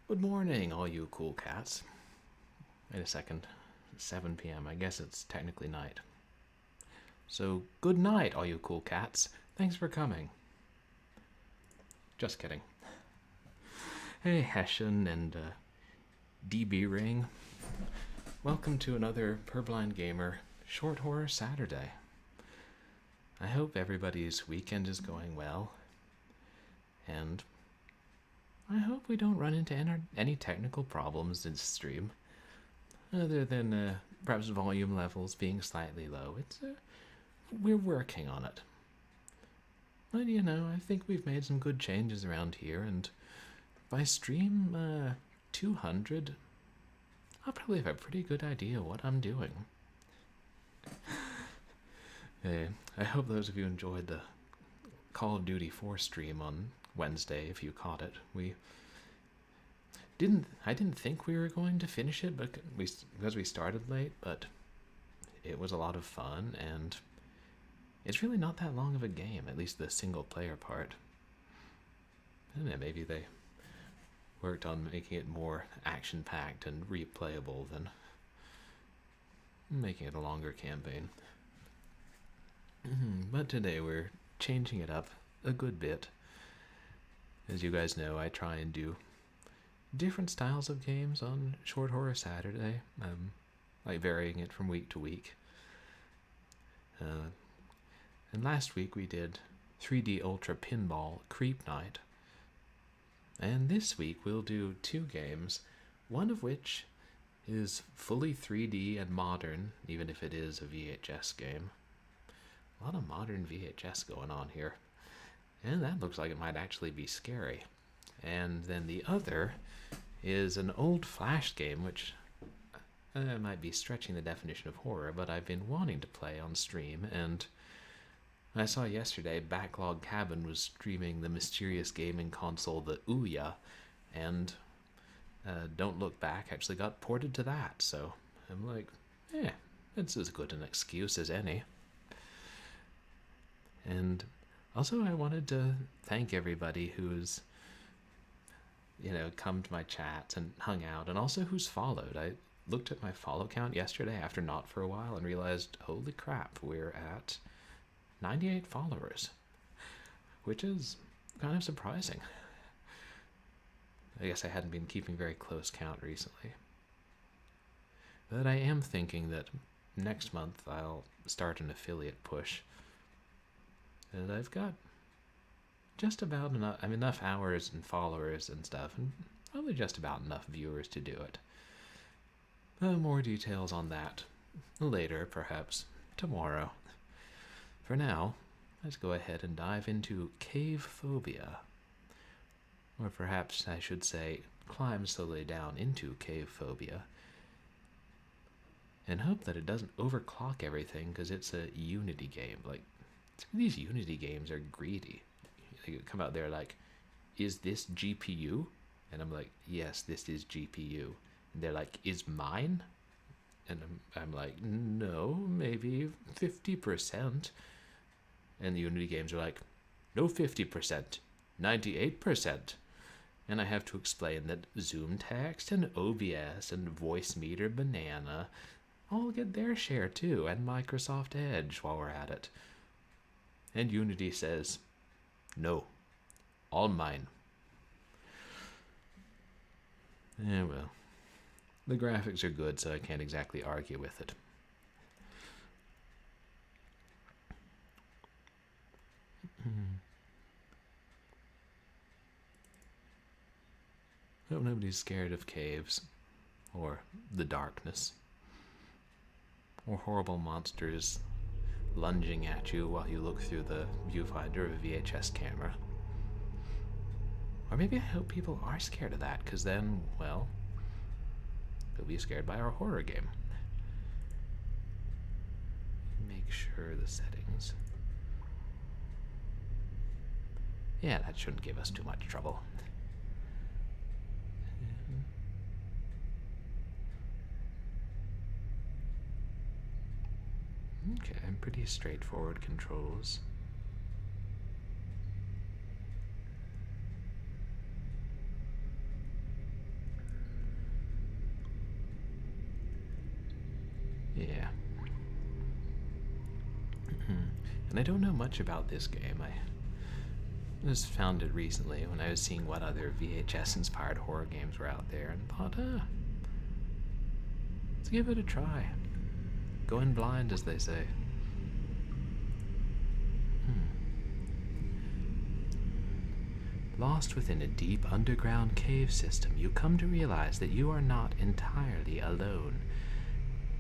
Good morning, all you cool cats. Wait a second. 7 p.m. I guess it's technically night. So, good night, all you cool cats. Thanks for coming. Just kidding. Hey, Hessian and DB Ring. Welcome to another Purblind Gamer Short Horror Saturday. I hope everybody's weekend is going well. And I hope we don't run into any technical problems in stream, other than perhaps volume levels being slightly low. We're working on it. But you know, I think we've made some good changes around here, and by stream 200, I'll probably have a pretty good idea what I'm doing. I hope those of you enjoyed the Call of Duty 4 stream on Wednesday, if you caught it. I didn't think we were going to finish it because we started late, but it was a lot of fun, and it's really not that long of a game, at least the single player part. I don't know, maybe they worked on making it more action-packed and replayable than making it a longer campaign. But today we're changing it up a good bit. As you guys know, I try and do different styles of games on Short Horror Saturday, like varying it from week to week. And last week we did 3D Ultra Pinball Creep Night. And this week we'll do two games, one of which is fully 3D and modern, even if it is a VHS game. A lot of modern VHS going on here. And that looks like it might actually be scary. And then the other is an old Flash game, which might be stretching the definition of horror, but I've been wanting to play on stream, and I saw yesterday Backlog Cabin was streaming the mysterious gaming console, the Ouya, and Don't Look Back actually got ported to that, so I'm like, it's as good an excuse as any. And also I wanted to thank everybody who's come to my chats and hung out, and also who's followed. I looked at my follow count yesterday after not for a while and realized, holy crap, we're at 98 followers, which is kind of surprising. I guess I hadn't been keeping very close count recently. But I am thinking that next month I'll start an affiliate push. And I've got just about enough hours and followers and stuff, and probably just about enough viewers to do it. More details on that later, perhaps tomorrow. For now, let's go ahead and dive into CAVEPHOBIA. Or perhaps I should say, climb slowly down into CAVEPHOBIA. And hope that it doesn't overclock everything, because it's a Unity game. Like, these Unity games are greedy. They come out there like, is this GPU? And I'm like, yes, this is GPU. And they're like, is mine? And I'm like, no, maybe 50%. And the Unity games are like, no 50%, 98%. And I have to explain that Zoom Text and OBS and Voice Meter Banana all get their share too, and Microsoft Edge while we're at it. And Unity says, no, all mine. Well, the graphics are good, so I can't exactly argue with it. Hope nobody's scared of caves, or the darkness, or horrible monsters lunging at you while you look through the viewfinder of a VHS camera. Or maybe I hope people are scared of that, because then, well, they'll be scared by our horror game. Make sure the settings. Yeah, that shouldn't give us too much trouble. Okay, pretty straightforward controls. And I don't know much about this game. I just found it recently when I was seeing what other VHS-inspired horror games were out there and thought, let's give it a try. Go in blind, as they say. Lost within a deep underground cave system, you come to realize that you are not entirely alone.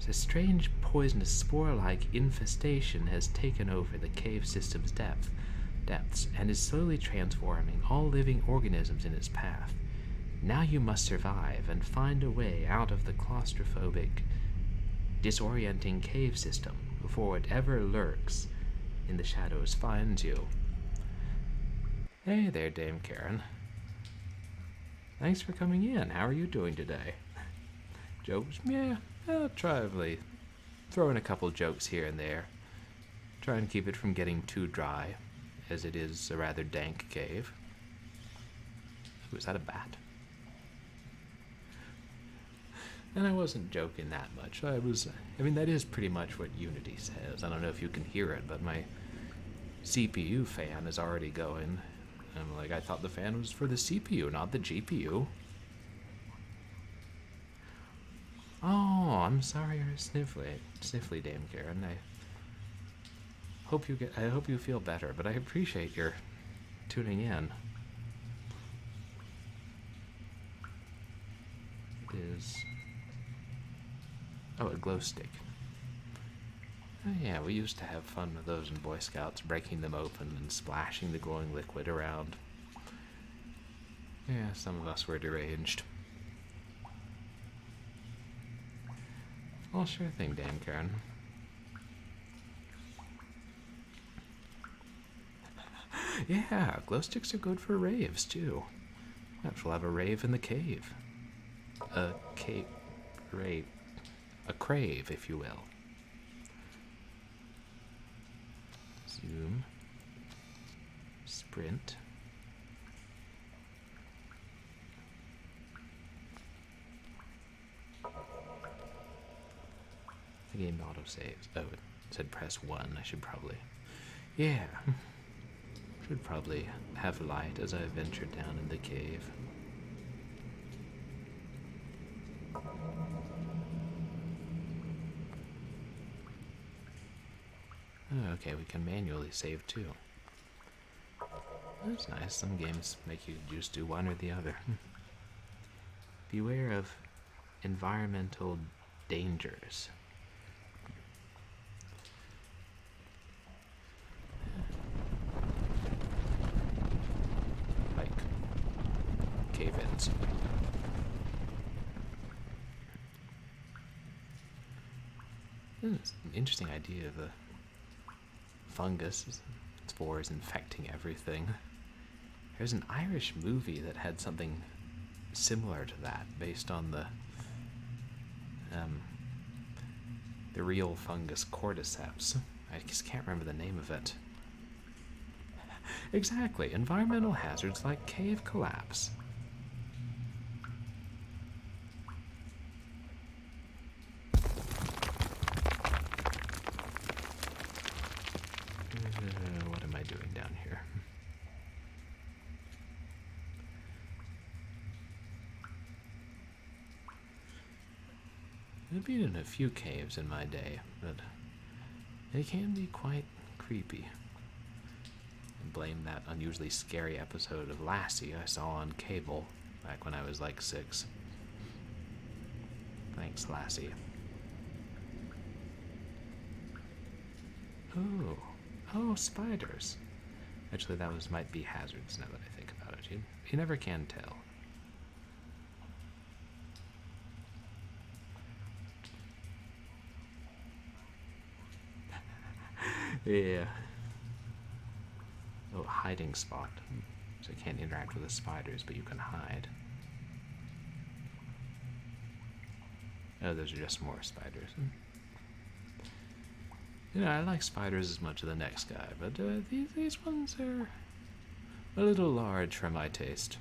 A strange poisonous spore-like infestation has taken over the cave system's depths and is slowly transforming all living organisms in its path. Now you must survive and find a way out of the claustrophobic, disorienting cave system before whatever lurks in the shadows finds you. Hey there, Dame Karen. Thanks for coming in. How are you doing today? Jokes? Yeah, I'll try to throw in a couple jokes here and there. Try and keep it from getting too dry, as it is a rather dank cave. Ooh, is that a bat? And I wasn't joking that much. I mean, that is pretty much what Unity says. I don't know if you can hear it, but my CPU fan is already going. I'm like, I thought the fan was for the CPU, not the GPU. Oh, I'm sorry you're sniffly, Dame Karen. I hope you feel better, but I appreciate your tuning in. It is a glow stick. Oh yeah, we used to have fun with those in Boy Scouts, breaking them open and splashing the glowing liquid around. Yeah, some of us were deranged. Oh, sure thing, Dame Karen. Yeah, glow sticks are good for raves, too. Perhaps we'll have a rave in the cave. A crave, if you will. Zoom. Sprint. The game autosaves. Oh, it said press 1. I should probably... Yeah. Should probably have light as I venture down in the cave. Oh, okay, we can manually save too. That's nice. Some games make you just do one or the other. Beware of environmental dangers. Like cave-ins. It's an interesting idea of the fungus, spores infecting everything. There's an Irish movie that had something similar to that, based on the real fungus cordyceps. I just can't remember the name of it. Exactly, environmental hazards like cave collapse. What am I doing down here? I've been in a few caves in my day, but they can be quite creepy. I blame that unusually scary episode of Lassie I saw on cable back when I was like 6. Thanks, Lassie. Oh, spiders. Actually, that might be hazards now that I think about it. You never can tell. Yeah. Oh, hiding spot. So you can't interact with the spiders, but you can hide. Oh, those are just more spiders. You know, I like spiders as much as the next guy, but these ones are a little large for my taste.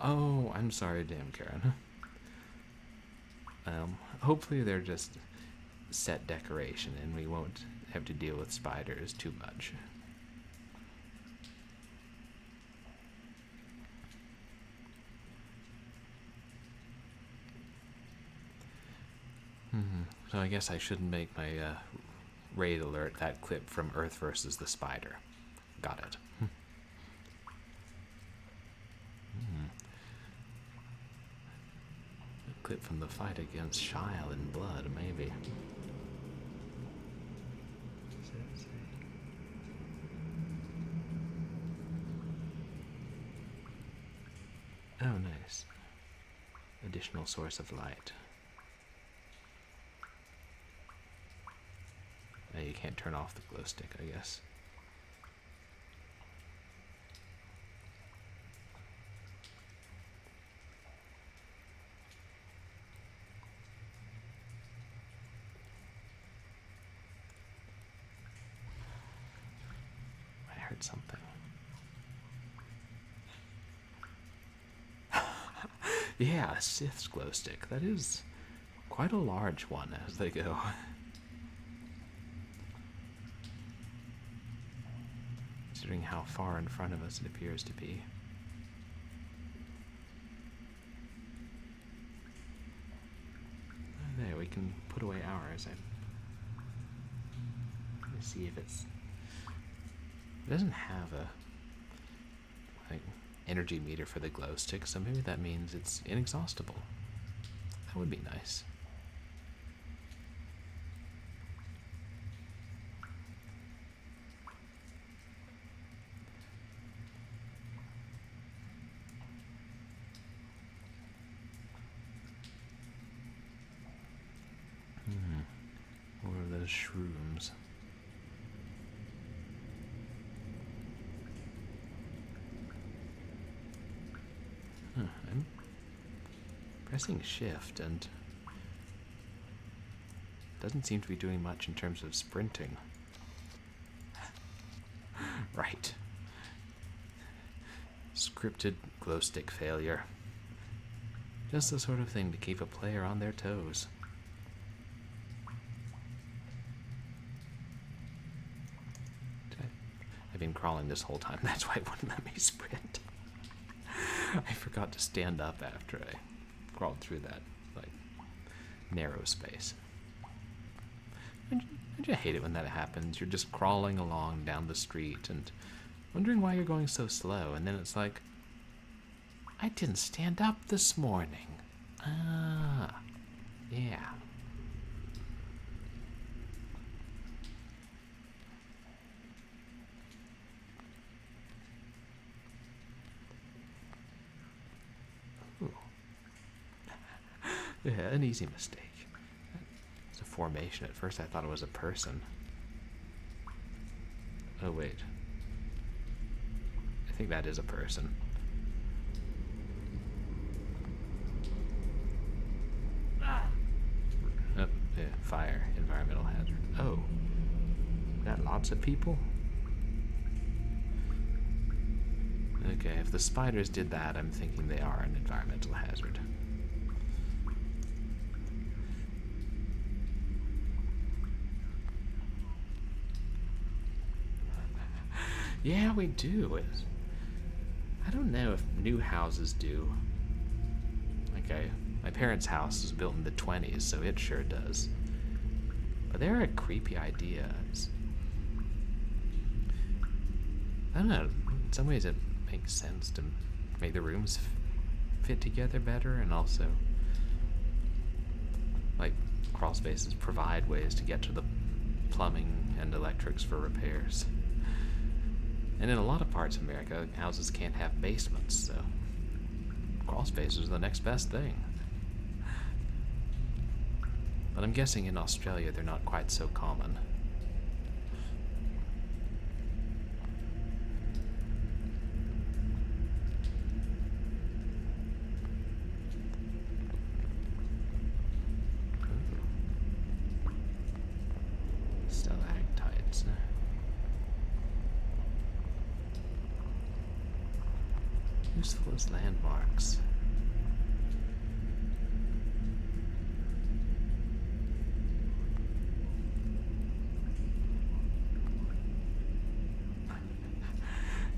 Oh, I'm sorry, Dame Karen. Hopefully they're just set decoration, and we won't have to deal with spiders too much. So I guess I shouldn't make my raid alert that clip from Earth versus the Spider. Got it. A clip from the fight against Shile in blood, maybe. Oh, nice. Additional source of light. You can't turn off the glow stick, I guess. I heard something. Yeah, a Sith's glow stick. That is quite a large one as they go. Considering how far in front of us it appears to be. There, we can put away ours. Let me see if it's... It doesn't have a energy meter for the glow stick, so maybe that means it's inexhaustible. That would be nice. What are those shrooms? I'm pressing shift and doesn't seem to be doing much in terms of sprinting. Right. Scripted glow stick failure. Just the sort of thing to keep a player on their toes. I've been crawling this whole time, that's why it wouldn't let me sprint. I forgot to stand up after I crawled through that, narrow space. Don't you hate it when that happens? You're just crawling along down the street and wondering why you're going so slow, and then it's like, I didn't stand up this morning. Ah, yeah. Yeah, an easy mistake. It's a formation. At first I thought it was a person. Oh, wait. I think that is a person. Oh, yeah, fire, environmental hazard. Oh. Got lots of people? Okay, if the spiders did that, I'm thinking they are an environmental hazard. Yeah, we do. I don't know if new houses do. My parents' house was built in the 20s, so it sure does. But they're a creepy idea. I don't know. In some ways, it makes sense to make the rooms fit together better, and also, crawl spaces provide ways to get to the plumbing and electrics for repairs. And in a lot of parts of America, houses can't have basements, so crawl spaces are the next best thing. But I'm guessing in Australia they're not quite so common. Stalactites. Useful as landmarks.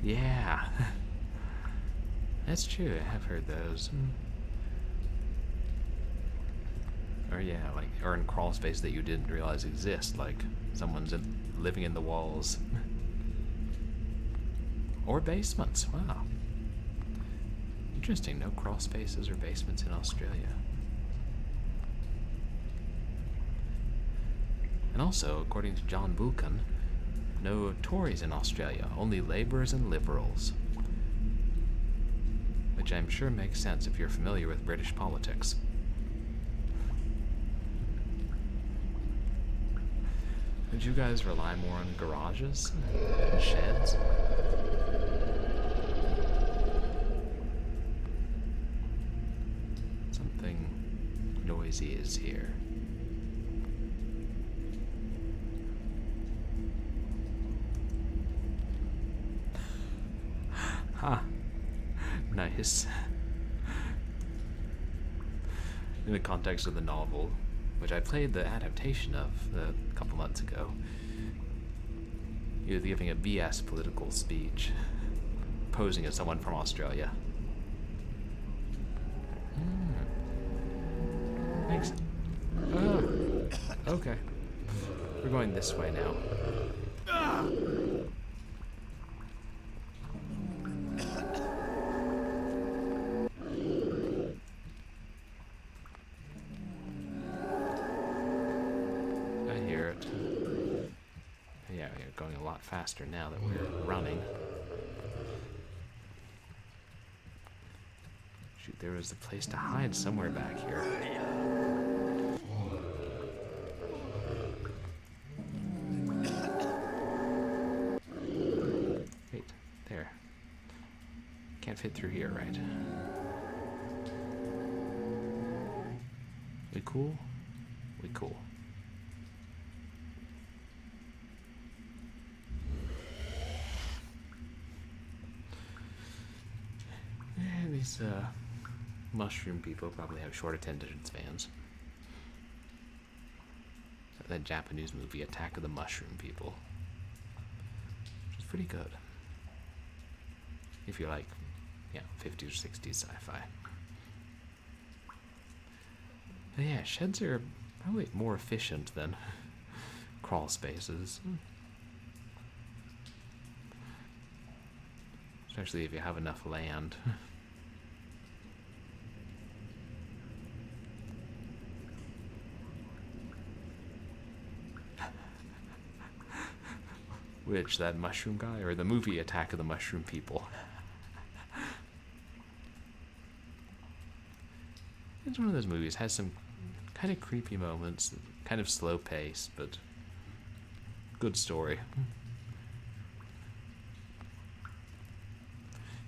Yeah. That's true, I have heard those. Or yeah, like, or in crawl space that you didn't realize exist, like someone's living in the walls. Or basements, wow. Interesting, no crawl spaces or basements in Australia. And also, according to John Buchan, no Tories in Australia, only Labourers and Liberals. Which I'm sure makes sense if you're familiar with British politics. Would you guys rely more on garages and sheds? Something noisy is here. Ha! Nice. In the context of the novel, which I played the adaptation of a couple months ago, he was giving a BS political speech, posing as someone from Australia. Thanks. Okay. We're going this way now. Going a lot faster now that we're running. Shoot, there was a place to hide somewhere back here. Wait, there. Can't fit through here, right? We cool? We cool. These mushroom people probably have short attention spans. That Japanese movie, Attack of the Mushroom People, which is pretty good. If you like, 50s or 60s sci-fi. But yeah, sheds are probably more efficient than crawl spaces. Especially if you have enough land. Which, that mushroom guy, or the movie Attack of the Mushroom People? It's one of those movies, has some kind of creepy moments, kind of slow pace, but good story.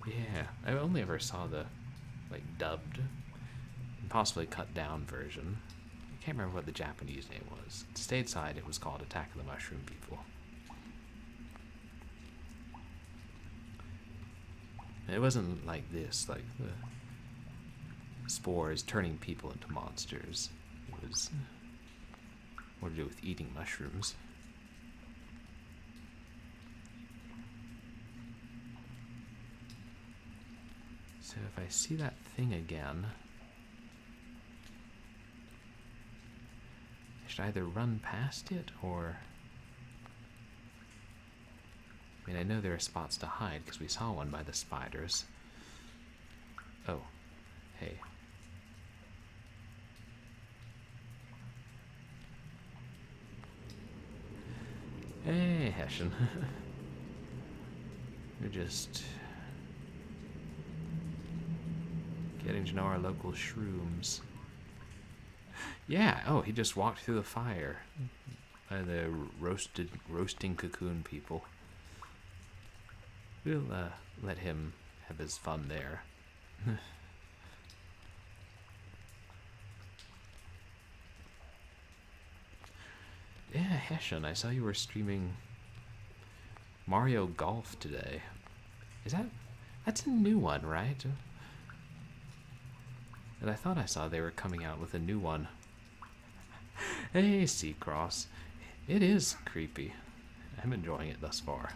Yeah, I only ever saw the, dubbed, and possibly cut down version. I can't remember what the Japanese name was. Stateside, it was called Attack of the Mushroom People. It wasn't like this, like the spores turning people into monsters. It was more to do with eating mushrooms. So if I see that thing again, I should either run past it or... I mean, I know there are spots to hide because we saw one by the spiders. Oh, hey. Hey, Hessian. We're just getting to know our local shrooms. Yeah, oh, he just walked through the fire by the roasting cocoon people. We'll let him have his fun there. Yeah, Hessian, I saw you were streaming Mario Golf today. That's a new one, right? And I thought I saw they were coming out with a new one. Hey, Seacross. It is creepy. I'm enjoying it thus far.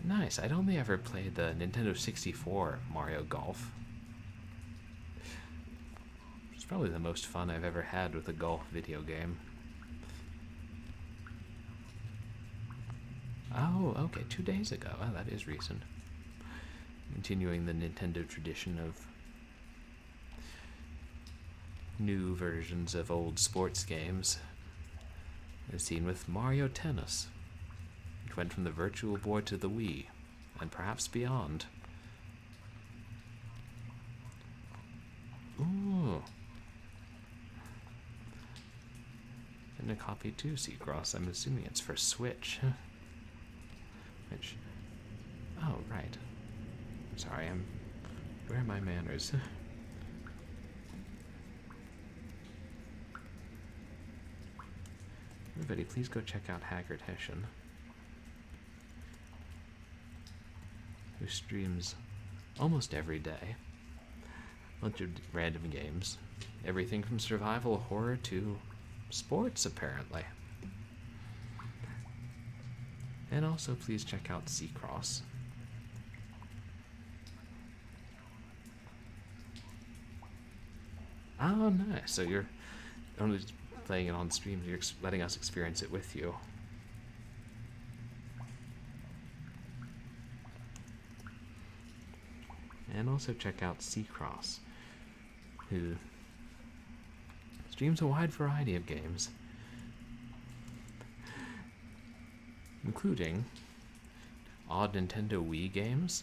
Nice. I'd only ever played the Nintendo 64 Mario Golf. It's probably the most fun I've ever had with a golf video game. Oh, okay, 2 days ago. Oh, that is recent. Continuing the Nintendo tradition of new versions of old sports games, as seen with Mario Tennis. It went from the Virtual Boy to the Wii, and perhaps beyond. Ooh. And a copy too, Seacross. I'm assuming it's for Switch. Which... Oh, right. Sorry, where are my manners? Everybody, please go check out Haggard Hessian, who streams almost every day. A bunch of random games. Everything from survival horror to sports, apparently. And also, please check out Seacross. Oh, nice. So you're only just playing it on stream, you're letting us experience it with you. And also check out Seacross, who streams a wide variety of games, including odd Nintendo Wii games,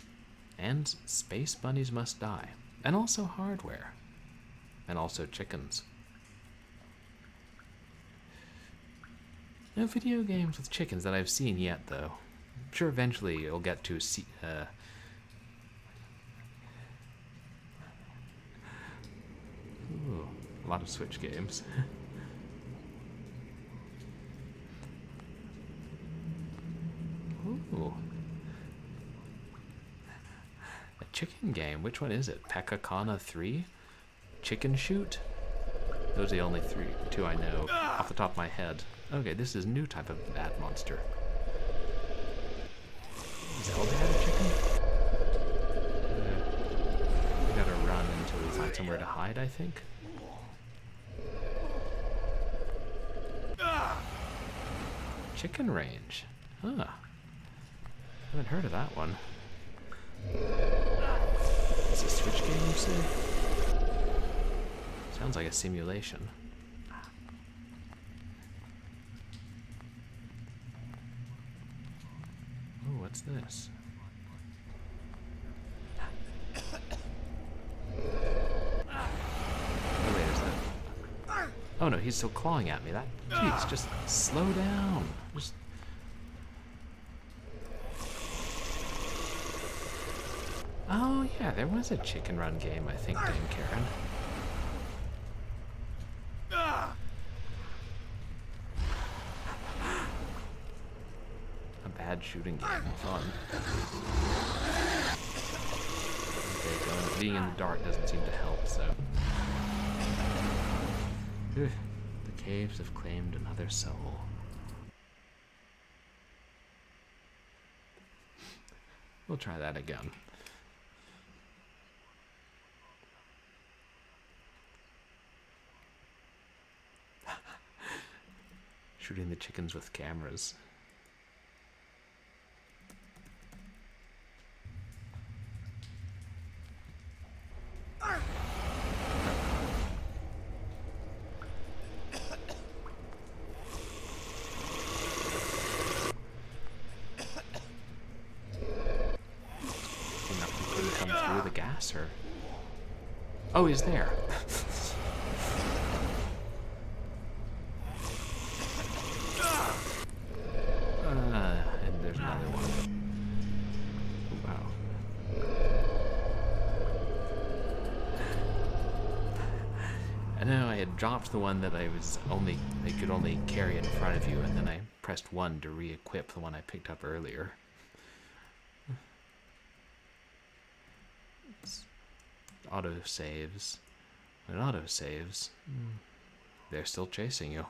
and Space Bunnies Must Die, and also hardware, and also chickens. No video games with chickens that I've seen yet, though. I'm sure eventually you'll get to see. Ooh, a lot of Switch games. Ooh. A chicken game. Which one is it? Pekakana 3? Chicken Shoot? Those are the only two I know off the top of my head. Okay, this is a new type of bat monster. Zelda had a chicken? We gotta run until we find somewhere to hide, I think. Chicken Range. Huh. Haven't heard of that one. It's a Switch game, you say? Sounds like a simulation. Oh, what's this? Oh, wait, is that... Oh no, he's still clawing at me. That... Jeez, just slow down. Just... Oh yeah, there was a Chicken Run game, I think, Dame Karen. A bad shooting game. Fun. Okay, being in the dark doesn't seem to help, so... The caves have claimed another soul. We'll try that again. Shooting the chickens with cameras. Come through the gas, or... Oh, he's there. And there's another one. Wow. I know I had dropped the one that I could only carry in front of you, and then I pressed 1 to re-equip the one I picked up earlier. Auto saves. When it auto saves, they're still chasing you.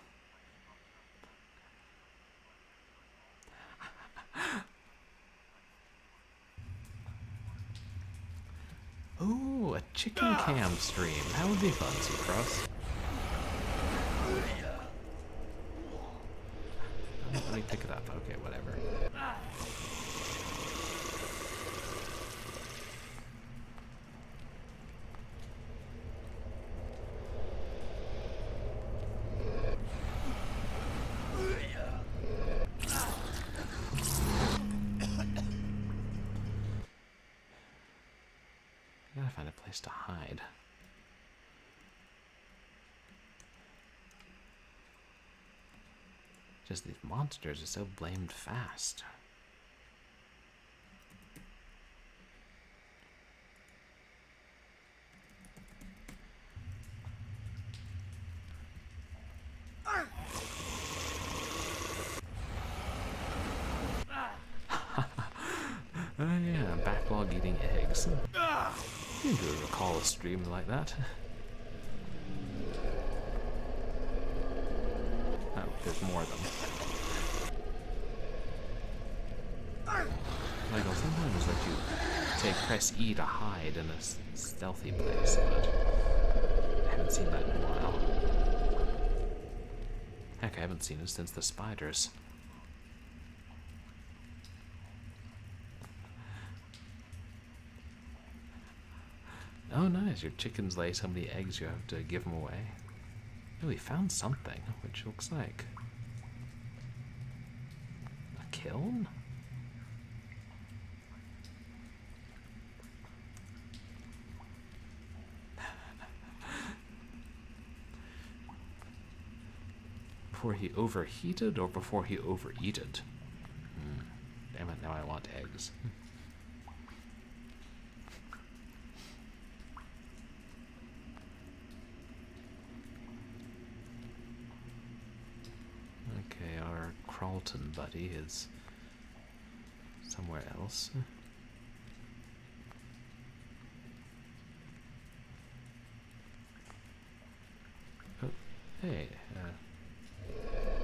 chicken cam stream. That would be fun, Seacross. Let me pick it up. Okay, whatever. I gotta find a place to hide. Just these monsters are so blamed fast. Oh yeah, backlog eating eggs. You do recall a stream like that. Oh, there's more of them. Like, I'll sometimes let you say press E to hide in a stealthy place, but I haven't seen that in a while. Heck, I haven't seen it since the spiders. Oh nice, your chickens lay so many eggs you have to give them away. Oh, we found something, which looks like a kiln? Before he overheated or before he overeated? Damn it, now I want eggs. Okay, our Crawlton buddy is somewhere else. Oh, hey.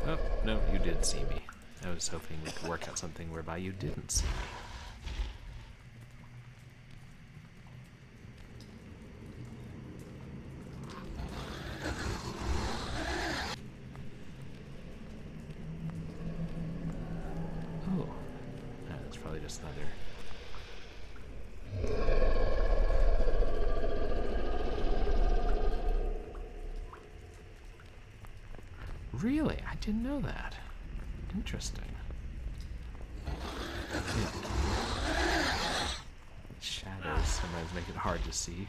Oh, no, you did see me. I was hoping we could work out something whereby you didn't see me. Oh, that's probably just another... Really? I didn't know that. Interesting. Yeah. Shadows sometimes make it hard to see.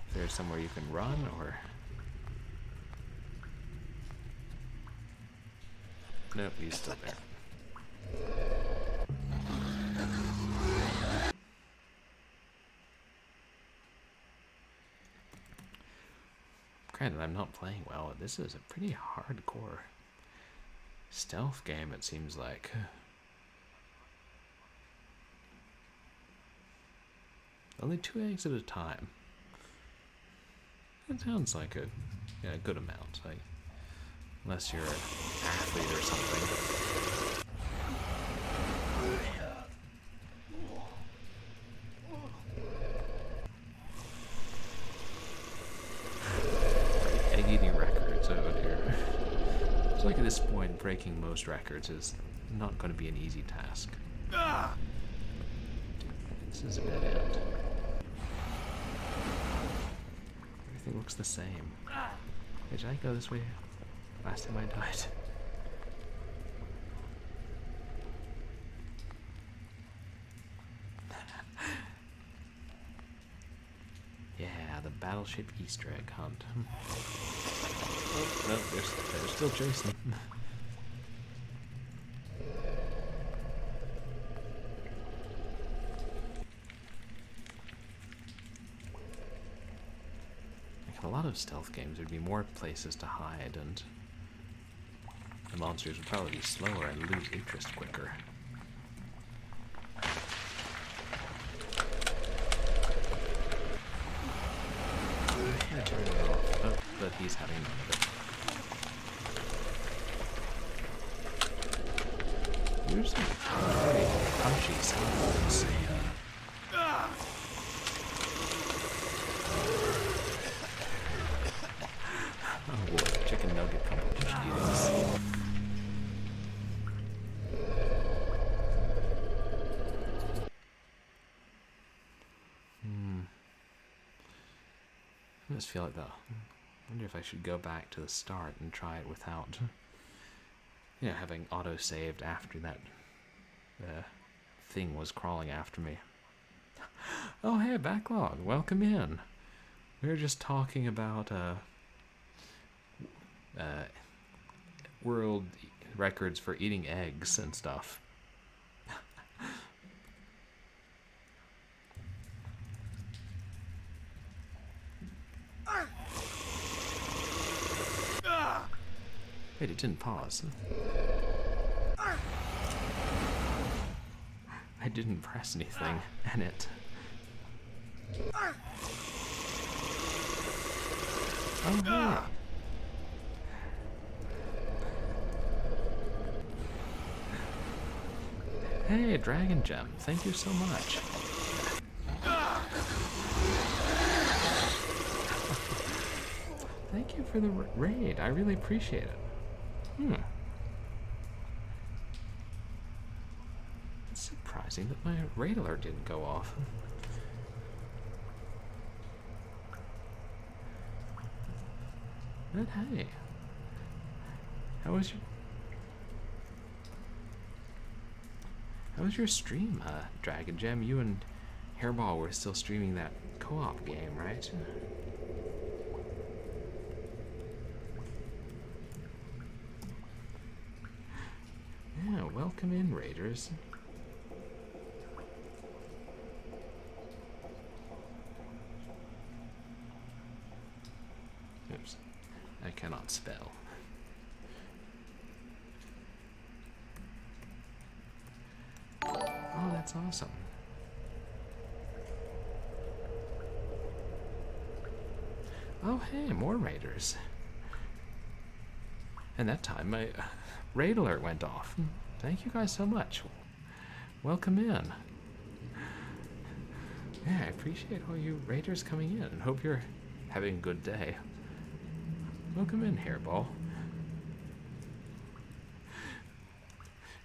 Is there somewhere you can run, or... Nope, he's still there. Granted, I'm not playing well. This is a pretty hardcore stealth game, it seems like. Only 2 eggs at a time. That sounds like a good amount. Like, unless you're an athlete or something. Egg-eating records, oh dear. It's like at this point, breaking most records is not going to be an easy task. This is a dead end. Everything looks the same. Hey, did I go this way last time I died? Yeah, the battleship Easter egg hunt. Oh, no, they're still chasing. Like a lot of stealth games, there'd be more places to hide, and the monsters would probably be slower and lose interest quicker. I turn it off. Oh, but he's having none of it. There's some very punchy sounds. and they'll get completed eatings. I just feel like I wonder if I should go back to the start and try it without, having auto-saved after that thing was crawling after me. Oh, hey, Backlog, welcome in. We were just talking about world records for eating eggs and stuff. Wait, it didn't pause. I didn't press anything, and it... Oh, yeah. Hey, Dragon Gem, thank you so much. Thank you for the raid, I really appreciate it. It's surprising that my raid alert didn't go off. But hey, how was your stream, Dragon Gem? You and Hairball were still streaming that co-op game, right? Yeah, welcome in, Raiders. Oops, I cannot spell. Oh, that's awesome. Oh, hey, more Raiders. And that time my raid alert went off. Thank you guys so much. Welcome in. Yeah, I appreciate all you Raiders coming in and hope you're having a good day. Welcome in, Hairball.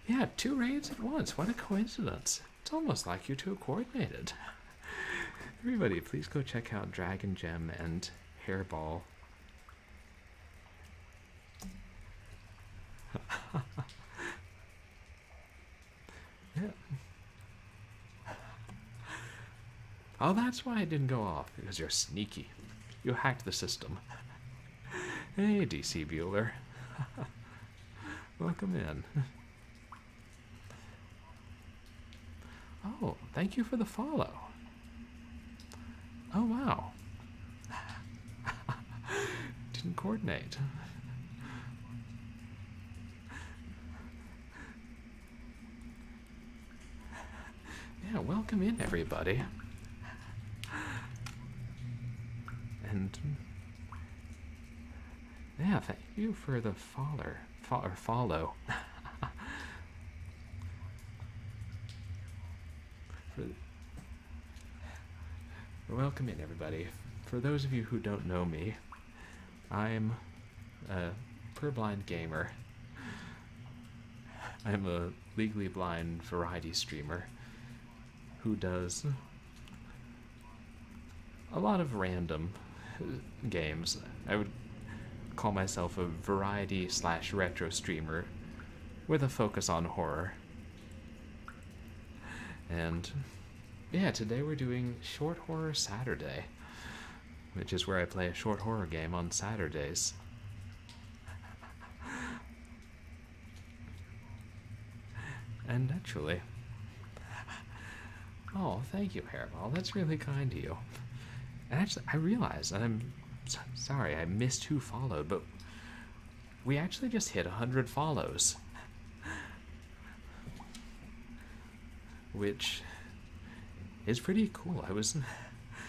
Yeah, 2 raids at once. What a coincidence. It's almost like you two coordinated. Everybody, please go check out Dragon Gem and Hairball. Yeah. Oh, that's why it didn't go off. Because you're sneaky. You hacked the system. Hey, DC Bueller. Welcome in. Oh, thank you for the follow. Oh, wow. Didn't coordinate. Yeah, welcome in, everybody. And yeah, thank you for the follow. Welcome in, everybody. For those of you who don't know me, I'm a purblind gamer. I'm a legally blind variety streamer who does a lot of random games. I would call myself a variety/retro streamer with a focus on horror. And yeah, today we're doing Short Horror Saturday, which is where I play a short horror game on Saturdays. And naturally... Oh, thank you, Hairball. That's really kind of you. And actually, I realized, and I'm sorry, I missed who followed, but we actually just hit 100 follows. Which is pretty cool. I was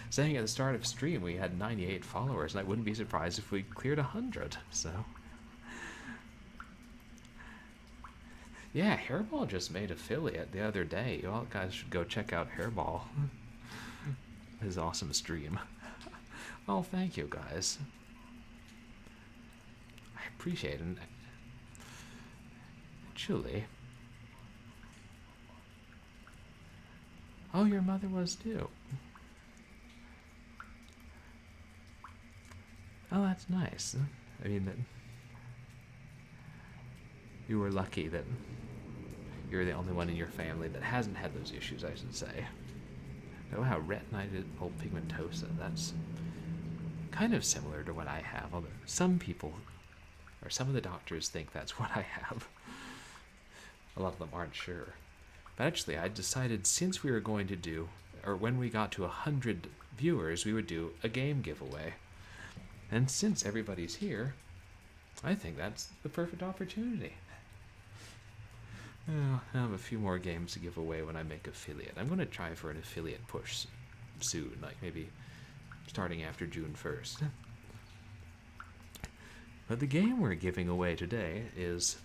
saying at the start of stream we had 98 followers, and I wouldn't be surprised if we cleared 100, so... Yeah, Hairball just made affiliate the other day. You all guys should go check out Hairball. His awesome stream. Oh, thank you guys. I appreciate. And actually, oh, your mother was too. Oh, that's nice. I mean, that you were lucky that you're the only one in your family that hasn't had those issues, I should say. Oh, wow, retinitis pigmentosa. That's kind of similar to what I have, although some people, or some of the doctors think that's what I have. A lot of them aren't sure. But actually, I decided since we were going to do, or when we got to 100 viewers, we would do a game giveaway. And since everybody's here, I think that's the perfect opportunity. Well, I have a few more games to give away when I make affiliate. I'm going to try for an affiliate push soon, like maybe starting after June 1st. But the game we're giving away today is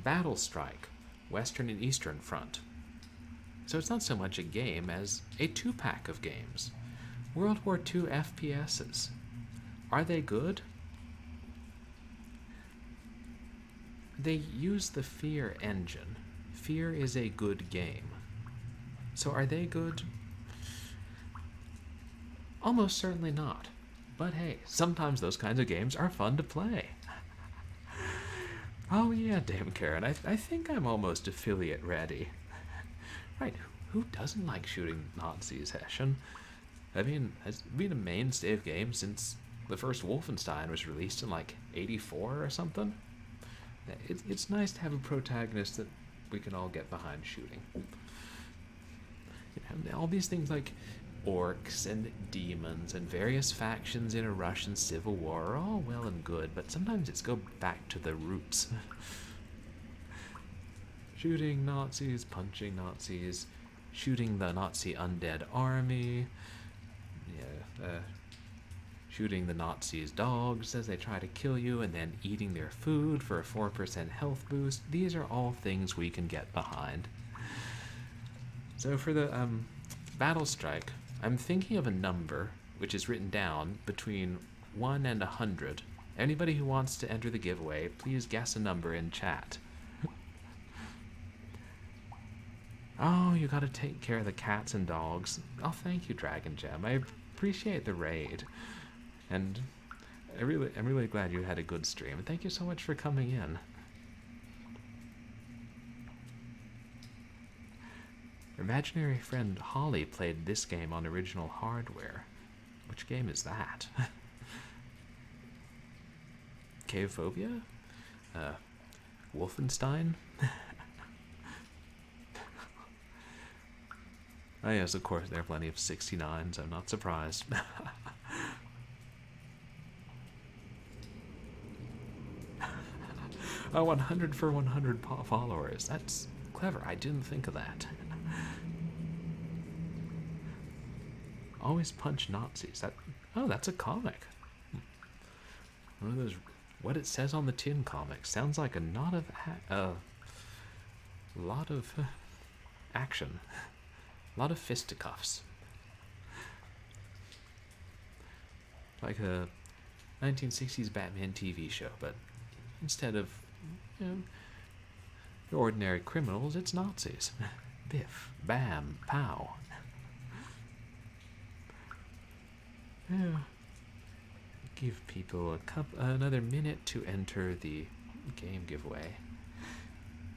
Battle Strike, Western and Eastern Front. So it's not so much a game as a 2-pack of games. World War II FPSs. Are they good? They use the Fear engine. Fear is a good game. So are they good? Almost certainly not. But hey, sometimes those kinds of games are fun to play. Oh yeah, damn Karen, I think I'm almost affiliate ready. Right, who doesn't like shooting Nazis, Hessian? I mean, it's been a mainstay of games since the first Wolfenstein was released in like 84 or something. It's nice to have a protagonist that we can all get behind shooting. All these things like orcs and demons and various factions in a Russian civil war are all well and good, but sometimes it's go back to the roots. Shooting Nazis, punching Nazis, shooting the Nazi undead army, shooting the Nazis' dogs as they try to kill you, and then eating their food for a 4% health boost. These are all things we can get behind. So for the Battle Strike, I'm thinking of a number which is written down between 1 and 100. Anybody who wants to enter the giveaway, please guess a number in chat. Oh, you gotta take care of the cats and dogs. Oh, thank you, Dragon Gem. I appreciate the raid. And I'm really glad you had a good stream. And thank you so much for coming in. Imaginary friend Holly played this game on original hardware. Which game is that? CAVEPHOBIA? Wolfenstein? Oh yes, of course, there are plenty of 69s, I'm not surprised. Oh, 100 for 100 followers. That's clever, I didn't think of that. Always punch Nazis. Oh, that's a comic. One of those, what it says on the tin comic sounds like a lot of action. A lot of fisticuffs. Like a 1960s Batman TV show, but instead of, the ordinary criminals, it's Nazis. Biff, bam, pow. Yeah. Give people another minute to enter the game giveaway.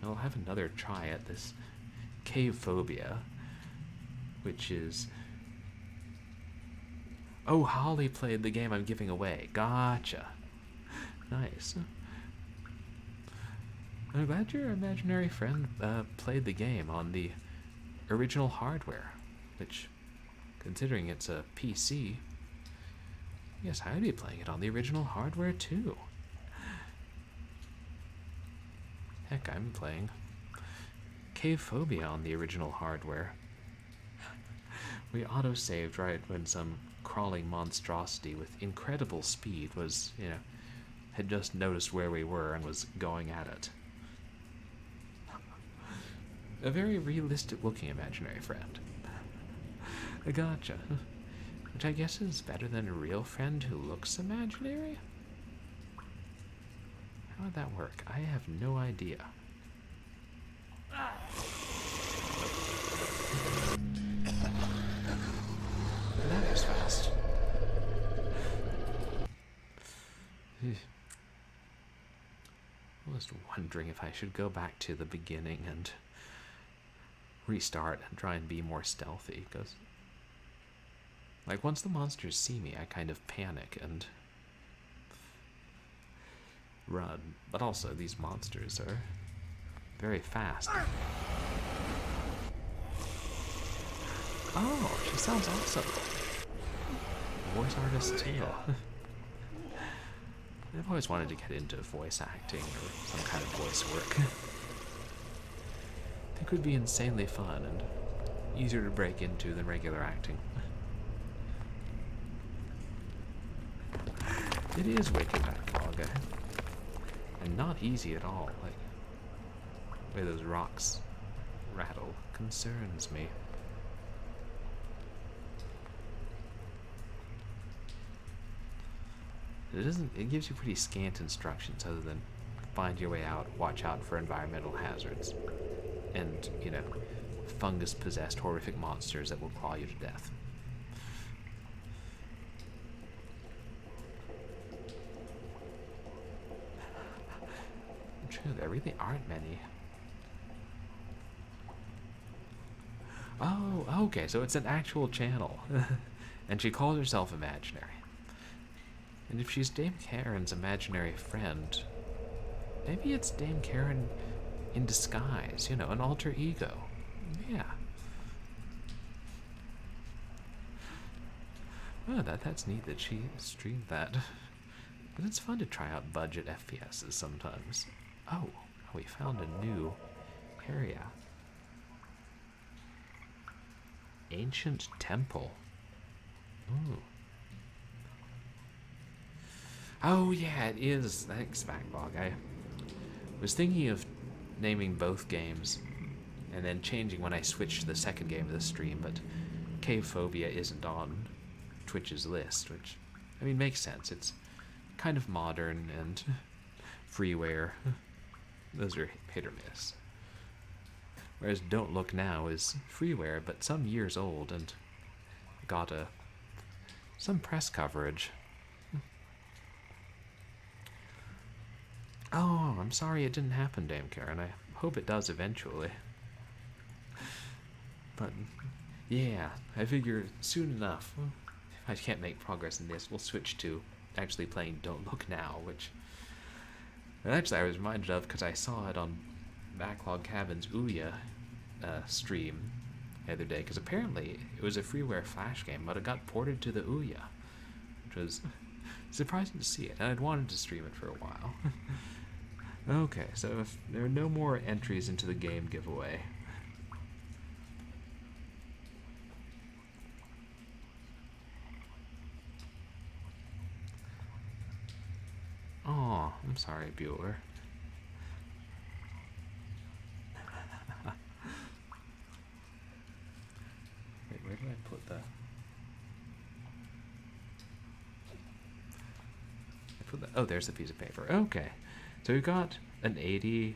I'll have another try at this CAVEPHOBIA, which is... Oh, Holly played the game I'm giving away. Gotcha. Nice. I'm glad your imaginary friend played the game on the original hardware, which, considering it's a PC, yes, I'd be playing it on the original hardware too. Heck, I'm playing CAVEPHOBIA on the original hardware. We auto-saved right when some crawling monstrosity with incredible speed was, had just noticed where we were and was going at it. A very realistic-looking imaginary friend. Gotcha. Which I guess is better than a real friend who looks imaginary? How did that work? I have no idea. That was fast. I was wondering if I should go back to the beginning and restart and try and be more stealthy, because like once the monsters see me I kind of panic and run, but also these monsters are very fast. Oh, she sounds awesome. Voice artist too. I've always wanted to get into voice acting or some kind of voice work. I think it would be insanely fun and easier to break into than regular acting. It is wicked backlog, and not easy at all. Like, the way those rocks rattle concerns me. It gives you pretty scant instructions other than find your way out, watch out for environmental hazards, and, you know, fungus-possessed horrific monsters that will claw you to death. True, there really aren't many. Oh, okay, so it's an actual channel. And she calls herself Imaginary. And if she's Dame Karen's imaginary friend, maybe it's Dame Karen in disguise, you know, an alter ego. Yeah. Oh, that's neat that she streamed that. But it's fun to try out budget FPSs sometimes. Oh, we found a new area. Ancient temple. Ooh. Oh yeah, it is. Thanks, Backlog. I was thinking of naming both games and then changing when I switched to the second game of the stream, but CAVEPHOBIA isn't on Twitch's list, which, I mean, makes sense. It's kind of modern and freeware. Those are hit or miss. Whereas Don't Look Now is freeware, but some years old and got some press coverage. Oh, I'm sorry it didn't happen, Dame Karen. I hope it does eventually. But, yeah, I figure soon enough, if I can't make progress in this, we'll switch to actually playing Don't Look Now, which actually I was reminded of because I saw it on Backlog Cabin's Ouya stream the other day, because apparently it was a freeware Flash game, but it got ported to the Ouya, which was surprising to see it, and I'd wanted to stream it for a while. Okay, so if there are no more entries into the game giveaway, oh, I'm sorry, Bueller. Wait, where did I put the... Oh, there's the piece of paper. Okay. So we got an 80,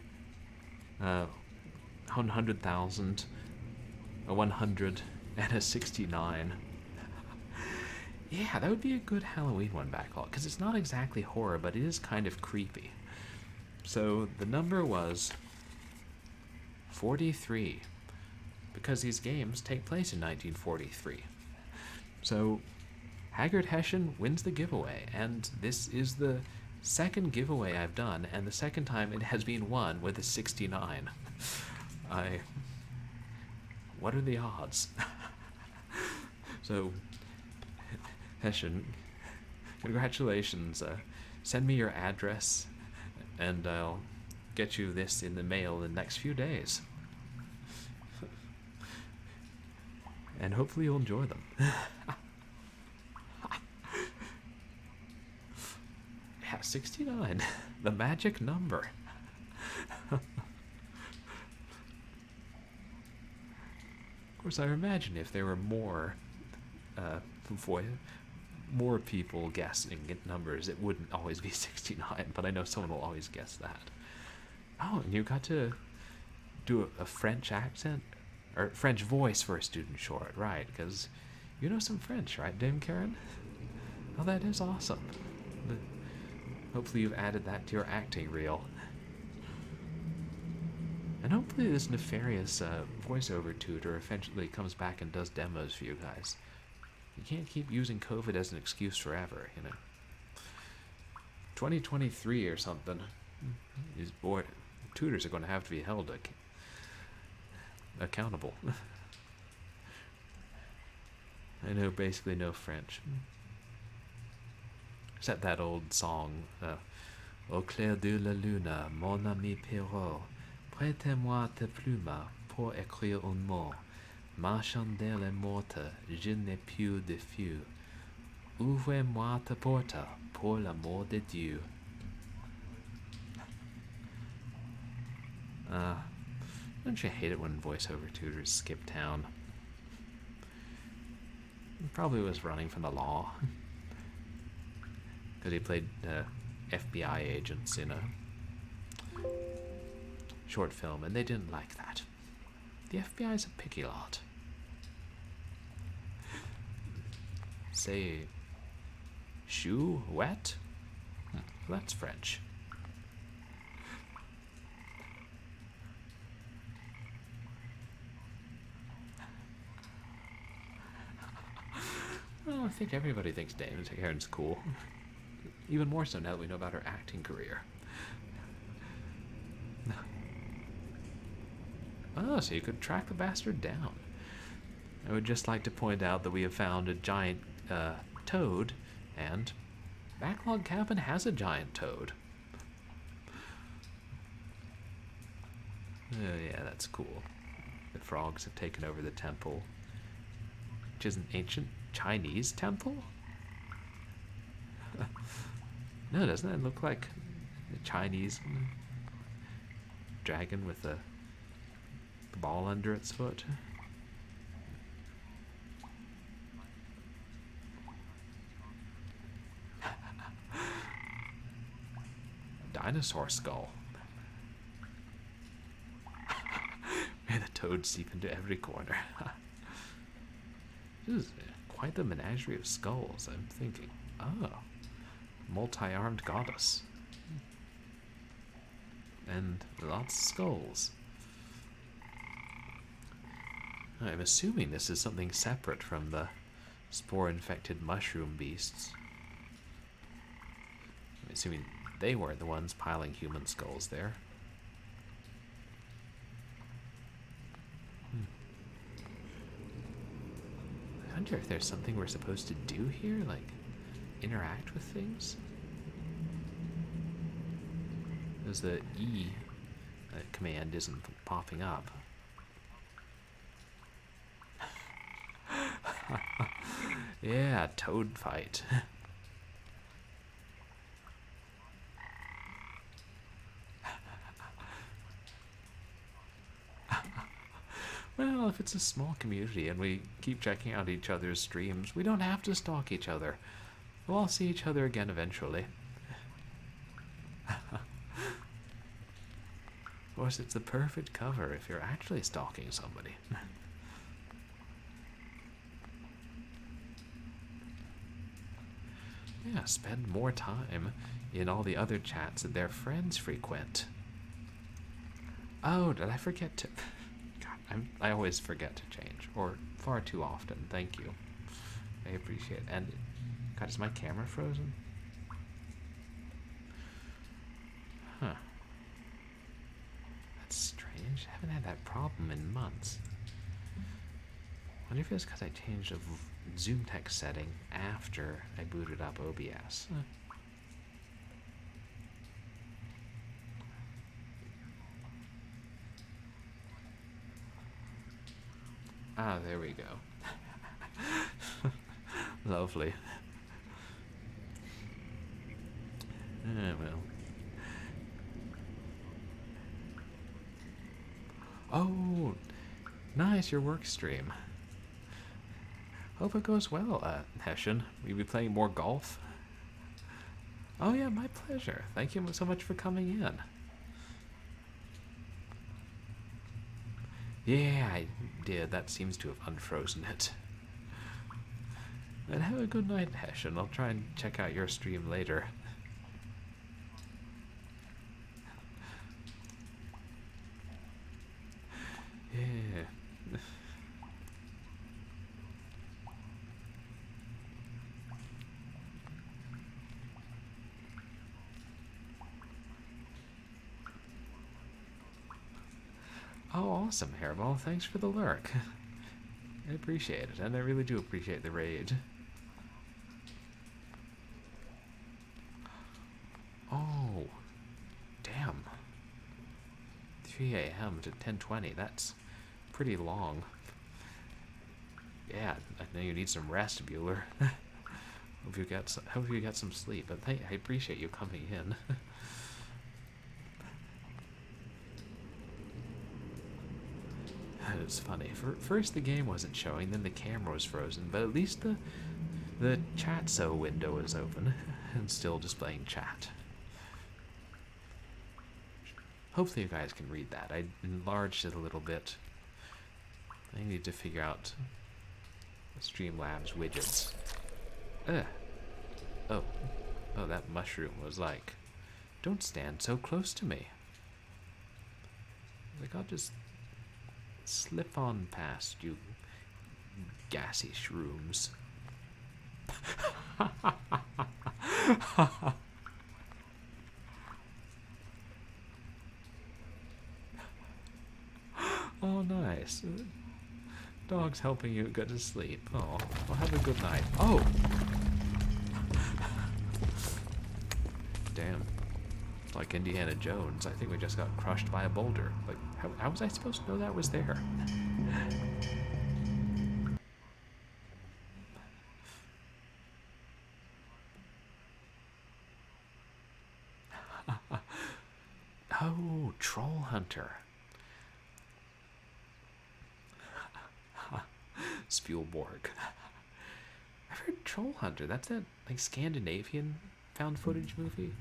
100,000, a 100, and a 69. Yeah, that would be a good Halloween one, Backlog, because it's not exactly horror, but it is kind of creepy. So the number was 43, because these games take place in 1943. So Haggard Hessian wins the giveaway, and this is the second giveaway I've done, and the second time it has been won with a 69. What are the odds? So, Hessian, congratulations. Send me your address, and I'll get you this in the mail in the next few days. And hopefully you'll enjoy them. Yeah, 69. The magic number. Of course, I imagine if there were more more people guessing at numbers, it wouldn't always be 69, but I know someone will always guess that. Oh, and you got to do a French accent? Or French voice for a student short, right? Because you know some French, right, Dame Karen? Oh, that is awesome. Hopefully you've added that to your acting reel. And hopefully this nefarious voiceover tutor eventually comes back and does demos for you guys. You can't keep using COVID as an excuse forever, you know. 2023 or something. These tutors are going to have to be held accountable. I know basically no French. Except that old song, Au clair de la lune, mon ami Pierrot, prête-moi ta plume pour écrire un mot. Ma chandelle est morte, je n'ai plus de feu. Ouvrez-moi ta porte, pour l'amour de Dieu. Don't you hate it when voiceover tutors skip town? He probably was running from the law. Because he played FBI agents in a short film, and they didn't like that. The FBI's a picky lot. Say, shoe wet? Well, that's French. Well, I think everybody thinks Dame Karen's cool. Even more so now that we know about her acting career. Oh, so you could track the bastard down. I would just like to point out that we have found a giant toad, and Backlog Cabin has a giant toad. Oh yeah, that's cool. The frogs have taken over the temple, which is an ancient Chinese temple? No, doesn't that look like a Chinese dragon with a ball under its foot? Dinosaur skull. May the toads seep into every corner. This is quite the menagerie of skulls, I'm thinking. Oh, multi-armed goddess. And lots of skulls. I'm assuming this is something separate from the spore-infected mushroom beasts. I'm assuming they weren't the ones piling human skulls there. I wonder if there's something we're supposed to do here, like interact with things? Because the E command isn't popping up. Yeah, toad fight. Well, if it's a small community and we keep checking out each other's streams, we don't have to stalk each other. We'll all see each other again eventually. Of course, it's the perfect cover if you're actually stalking somebody. Yeah, spend more time in all the other chats that their friends frequent. Oh, did I forget to... God, I always forget to change, or far too often. Thank you. I appreciate it. And, God, is my camera frozen? Huh. That's strange. I haven't had that problem in months. I wonder if it's because I changed a zoom text setting after I booted up OBS. Ah, there we go. Lovely. Well. Oh, nice, your work stream. Hope it goes well, Hessian. Will you be playing more golf? Oh yeah, my pleasure. Thank you so much for coming in. Yeah, I did. That seems to have unfrozen it. And have a good night, Hessian. I'll try and check out your stream later. Yeah. Oh, awesome, Hairball. Thanks for the lurk. I appreciate it, and I really do appreciate the raid. Oh, damn. 3 a.m. to 10:20. That's pretty long. Yeah, I know you need some rest, Bueller. Hope you got some sleep. But hey, I appreciate you coming in. It's funny. First the game wasn't showing, then the camera was frozen, but at least the chat-so window is open and still displaying chat. Hopefully you guys can read that. I enlarged it a little bit. I need to figure out the Streamlabs widgets. Oh, that mushroom was like, don't stand so close to me. Like, I'll just slip on past you gassy shrooms. Oh, nice. Dog's helping you go to sleep. Oh, well, have a good night. Oh! Damn. Like Indiana Jones, I think we just got crushed by a boulder. Like, how was I supposed to know that was there? Oh, Troll Hunter. Spielborg. I've heard Troll Hunter. That's that like Scandinavian found footage movie.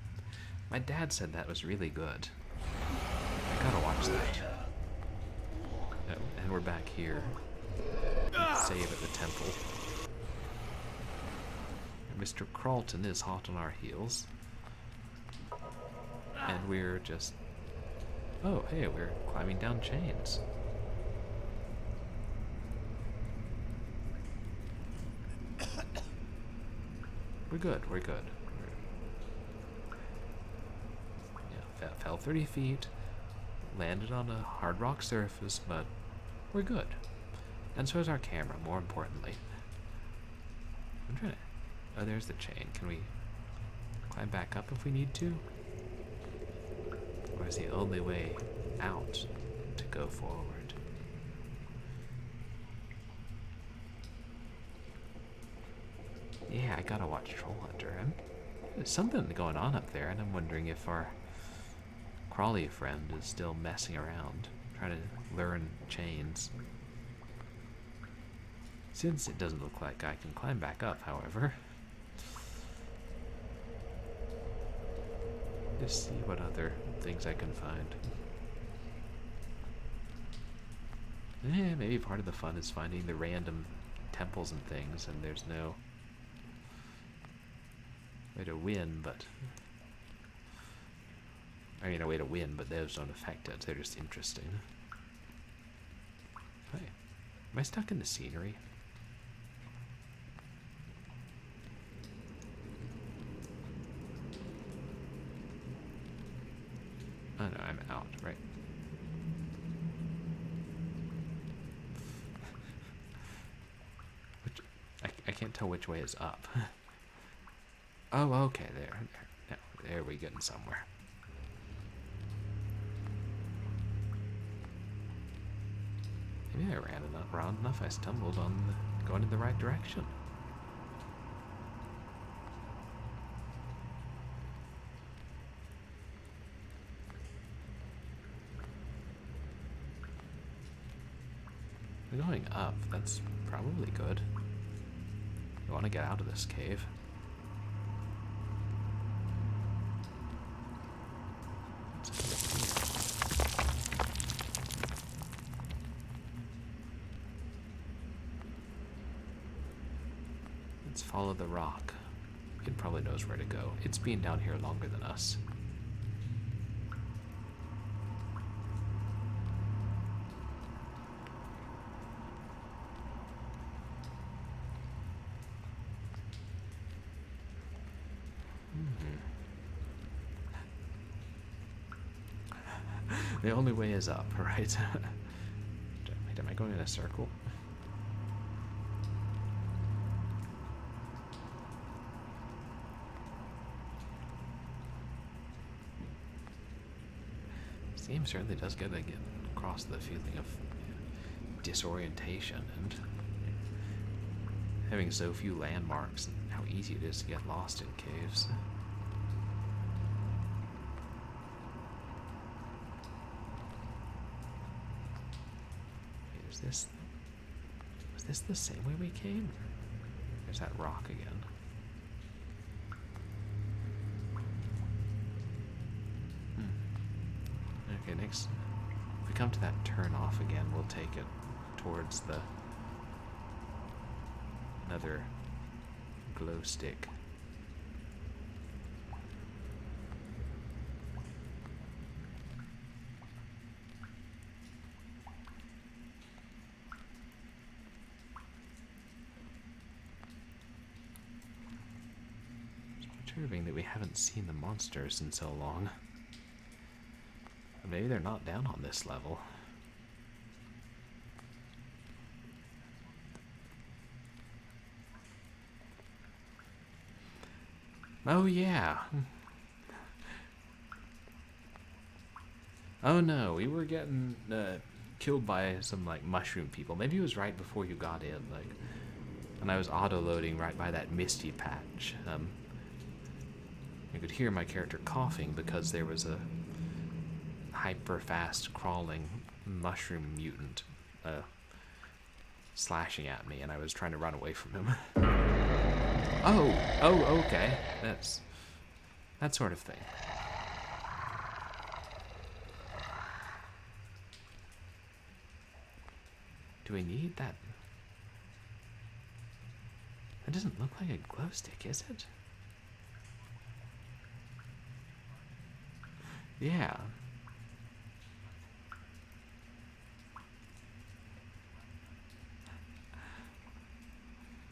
My dad said that was really good. I gotta watch that. Oh, and we're back here. Save at the temple. And Mr. Carlton is hot on our heels. And we're just... Oh, hey, we're climbing down chains. We're good, we're good. Yeah, fell 30 feet, landed on a hard rock surface, but we're good. And so is our camera, more importantly. I'm trying to... Oh, there's the chain. Can we climb back up if we need to? Or is the only way out to go forward? Yeah, I gotta watch Troll Hunter. There's something going on up there, and I'm wondering if our Crawley friend is still messing around, trying to learn chains. Since it doesn't look like I can climb back up, however. Just see what other things I can find. Maybe part of the fun is finding the random temples and things, and there's no way to win, but... I mean, a way to win, but those don't affect it. They're just interesting. Hey, am I stuck in the scenery? Oh no, I'm out, right? I can't tell which way is up. Oh, okay, there we're getting somewhere. Maybe I ran around enough, I stumbled on going in the right direction. We're going up, that's probably good. I want to get out of this cave. Let's follow the rock. It probably knows where to go. It's been down here longer than us. The only way is up, right? Wait, am I going in a circle? This game certainly does get across the feeling of disorientation and having so few landmarks and how easy it is to get lost in caves. Was this the same way we came? There's that rock again. Okay, next, if we come to that turn off again, we'll take it towards another glow stick. Perturbing that we haven't seen the monsters in so long. Maybe they're not down on this level. Oh yeah. Oh no, we were getting killed by some like mushroom people. Maybe it was right before you got in, like when I was auto-loading right by that misty patch. I could hear my character coughing because there was a hyper-fast crawling mushroom mutant slashing at me, and I was trying to run away from him. Oh, okay. That's that sort of thing. Do we need that? That doesn't look like a glow stick, is it? Yeah.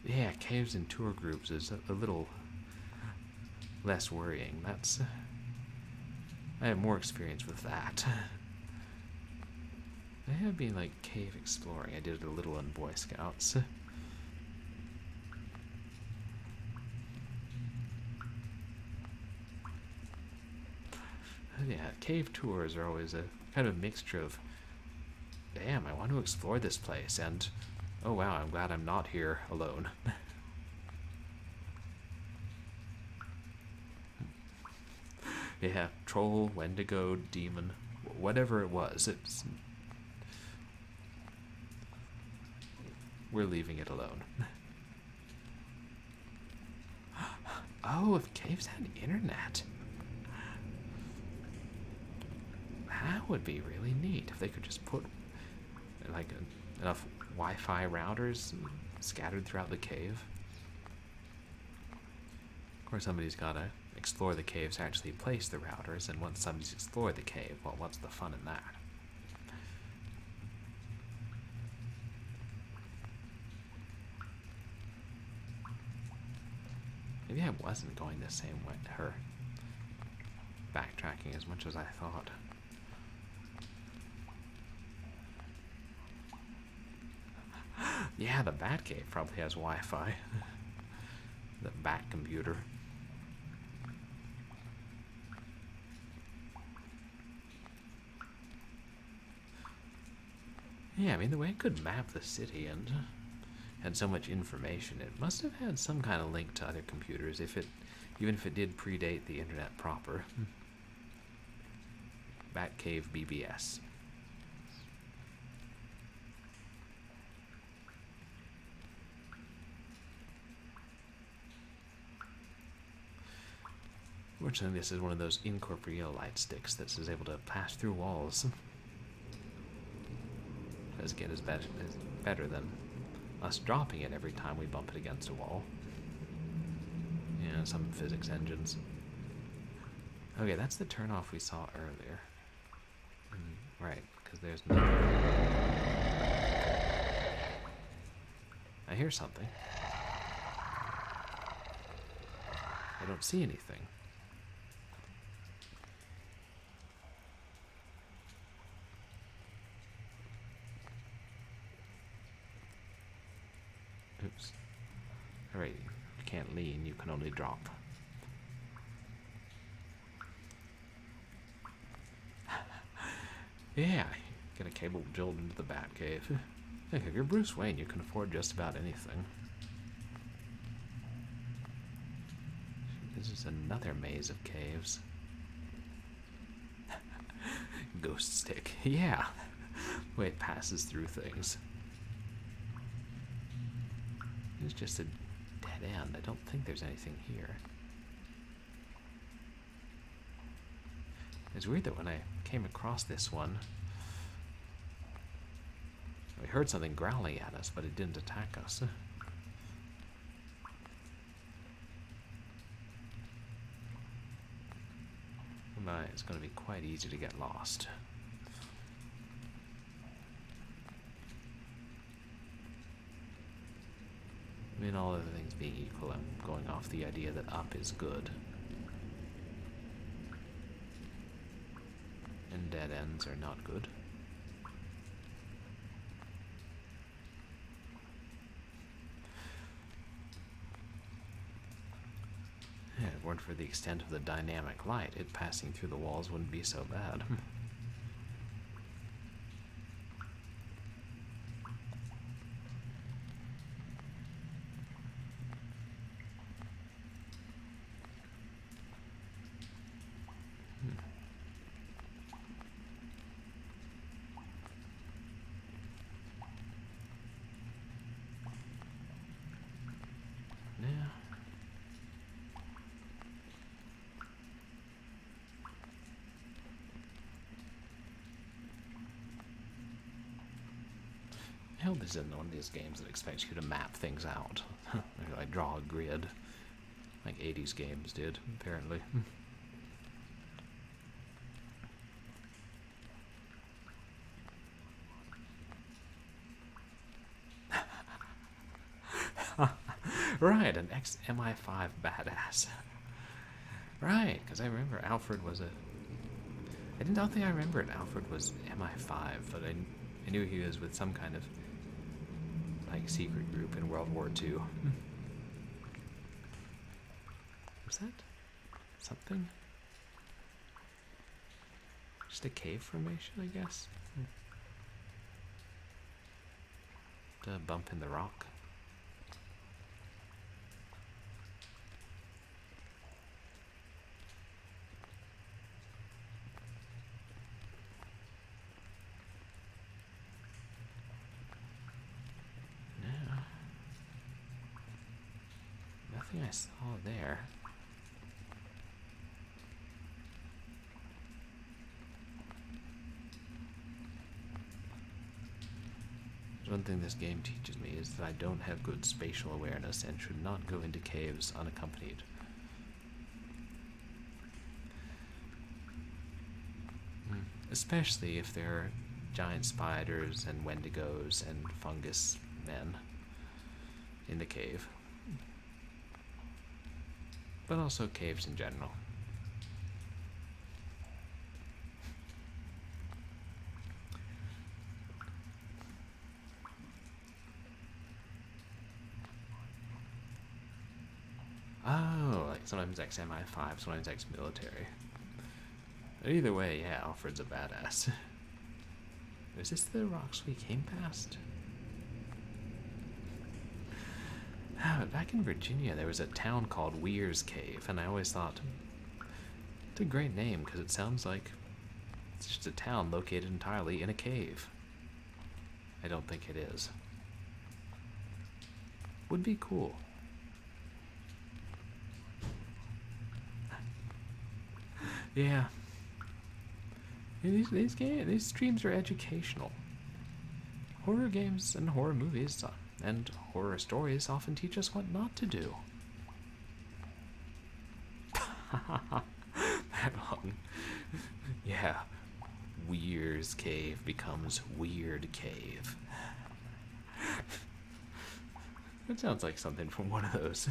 Yeah, caves and tour groups is a little less worrying. I have more experience with that. I have been like cave exploring. I did it a little in Boy Scouts. Yeah, cave tours are always a kind of mixture of, damn, I want to explore this place, and oh wow, I'm glad I'm not here alone. Yeah, troll, wendigo, demon, whatever it was, we're leaving it alone. Oh, if caves had internet. That would be really neat if they could just put like enough Wi-Fi routers scattered throughout the cave. Of course, somebody's got to explore the caves to actually place the routers, and once somebody's explored the cave, well, what's the fun in that? Maybe I wasn't going the same way, her backtracking as much as I thought. Yeah, the Batcave probably has Wi-Fi. The Bat computer. Yeah, I mean, the way it could map the city and had so much information, it must have had some kind of link to other computers, even if it did predate the internet proper. Batcave BBS. Fortunately, this is one of those incorporeal light sticks that is able to pass through walls. As again is better than us dropping it every time we bump it against a wall. Yeah, some physics engines. Okay, that's the turnoff we saw earlier. Right, because there's nothing. I hear something. I don't see anything. Oops. Alright, you can't lean, you can only drop. Yeah, get a cable drilled into the Batcave. Heck, if you're Bruce Wayne, you can afford just about anything. This is another maze of caves. Ghost stick, yeah. The way it passes through things. It's just a dead end. I don't think there's anything here. It's weird that when I came across this one, we heard something growling at us, but it didn't attack us. It's going to be quite easy to get lost. I mean, all other things being equal, I'm going off the idea that up is good. And dead ends are not good. Yeah, if it weren't for the extent of the dynamic light, it passing through the walls wouldn't be so bad. Hell, this isn't one of these games that expects you to map things out. Like draw a grid, like 80s games did, apparently. Right, an ex-MI5 badass. Right, because I remember Alfred was I don't think I remembered Alfred was MI5, but I knew he was with some kind of like secret group in World War II. Was that something? Just a cave formation, I guess. A bump in the rock. Nothing I saw there. One thing this game teaches me is that I don't have good spatial awareness and should not go into caves unaccompanied. Especially if there are giant spiders and wendigos and fungus men in the cave. But also caves in general. Oh, like sometimes ex-MI5, sometimes ex-military. But either way, yeah, Alfred's a badass. Is this the rocks we came past? Back in Virginia, there was a town called Weir's Cave, and I always thought, it's a great name because it sounds like it's just a town located entirely in a cave. I don't think it is. Would be cool. Yeah. These streams are educational. Horror games and horror movies and horror stories often teach us what not to do. That one. Yeah. Weir's Cave becomes Weird Cave. That sounds like something from one of those,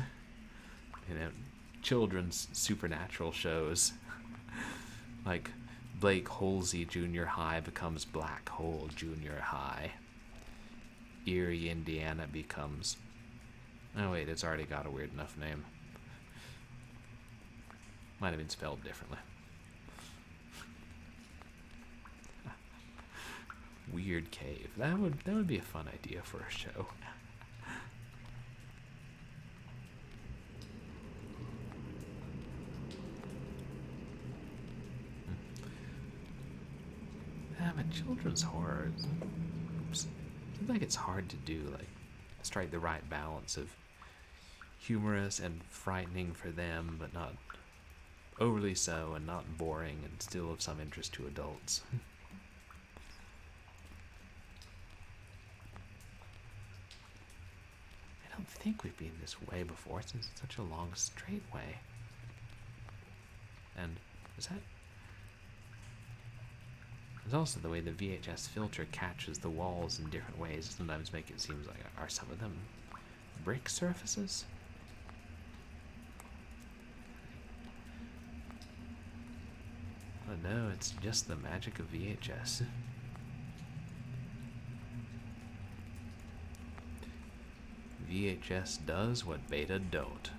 children's supernatural shows. Like Blake Halsey Junior High becomes Black Hole Junior High. Erie, Indiana becomes... Oh wait, it's already got a weird enough name. Might have been spelled differently. Weird Cave. That would be a fun idea for a show. But children's horror seems like it's hard to do, like strike the right balance of humorous and frightening for them, but not overly so, and not boring and still of some interest to adults. I don't think we've been this way before since it's such a long straight way. And is that... There's also the way the VHS filter catches the walls in different ways. Sometimes make it seem like, are some of them brick surfaces? Oh no, it's just the magic of VHS. VHS does what Beta don't,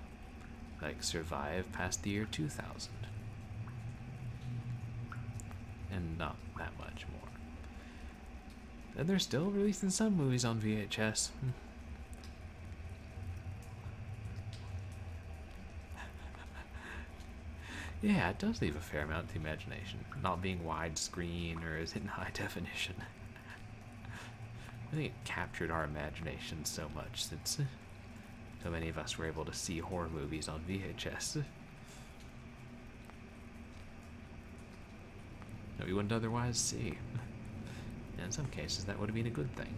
like survive past the year 2000. And not that much more. And they're still releasing some movies on VHS. Yeah, it does leave a fair amount to the imagination. Not being widescreen or is it in high definition. I think it captured our imagination so much since so many of us were able to see horror movies on VHS. That we wouldn't otherwise see. And in some cases, that would have been a good thing.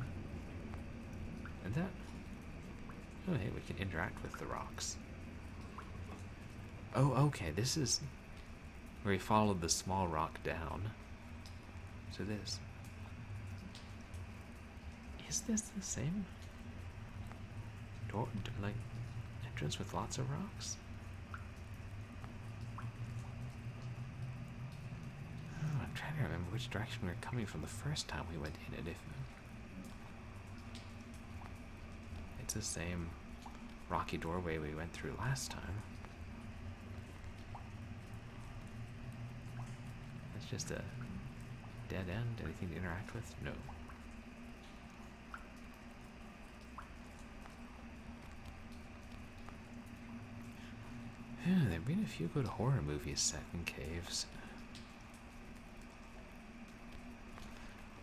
And that... Oh, hey, we can interact with the rocks. Oh, okay, this is where he followed the small rock down. So this... Is this the same door, like, entrance with lots of rocks? I'm trying to remember which direction we were coming from the first time we went in it. If it's the same rocky doorway we went through last time. It's just a dead end. Anything to interact with? No. Yeah, there have been a few good horror movies set in caves.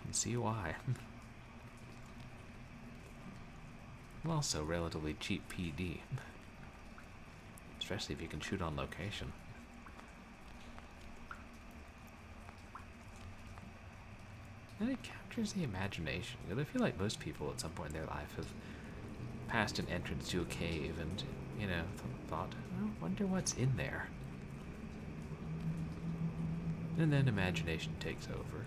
And see why. Well, also relatively cheap PD. Especially if you can shoot on location. And it captures the imagination. Because I feel like most people at some point in their life have passed an entrance to a cave and, thought, oh, I wonder what's in there. And then imagination takes over.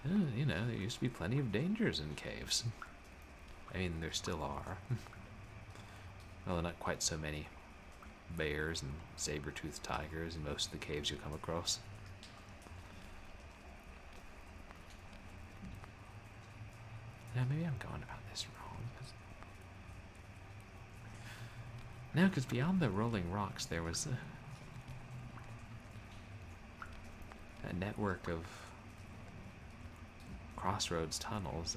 There used to be plenty of dangers in caves. I mean, there still are. Well, not quite so many bears and saber-toothed tigers in most of the caves you come across. Now, maybe I'm going about this wrong. No, because beyond the rolling rocks, there was a network of crossroads tunnels.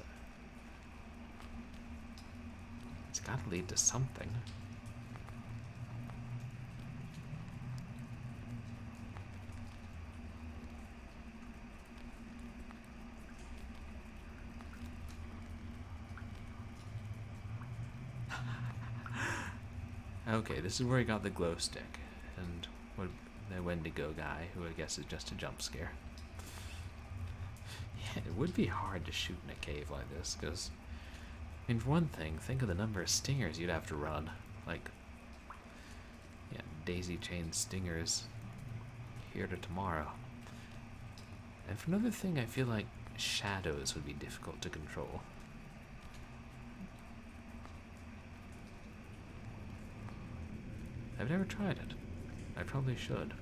It's got to lead to something. Okay, this is where he got the glow stick. and the Wendigo guy, who I guess is just a jump scare. Yeah, it would be hard to shoot in a cave like this, because, I mean, for one thing, think of the number of stingers you'd have to run. Like, yeah, daisy chain stingers here to tomorrow. And for another thing, I feel like shadows would be difficult to control. I've never tried it. I probably should.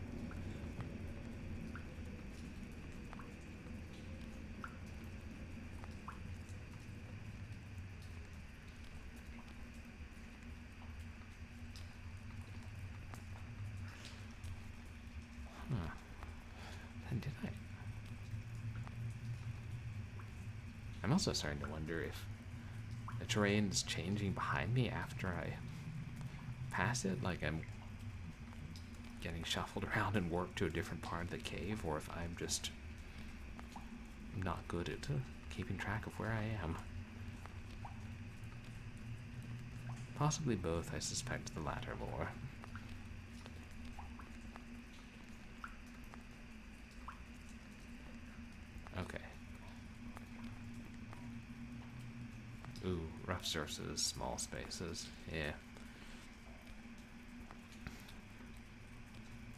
And did I? I'm also starting to wonder if the terrain is changing behind me after I pass it, like I'm getting shuffled around and worked to a different part of the cave, or if I'm just not good at keeping track of where I am. Possibly both, I suspect the latter more. Okay. Ooh, rough surfaces, small spaces, yeah.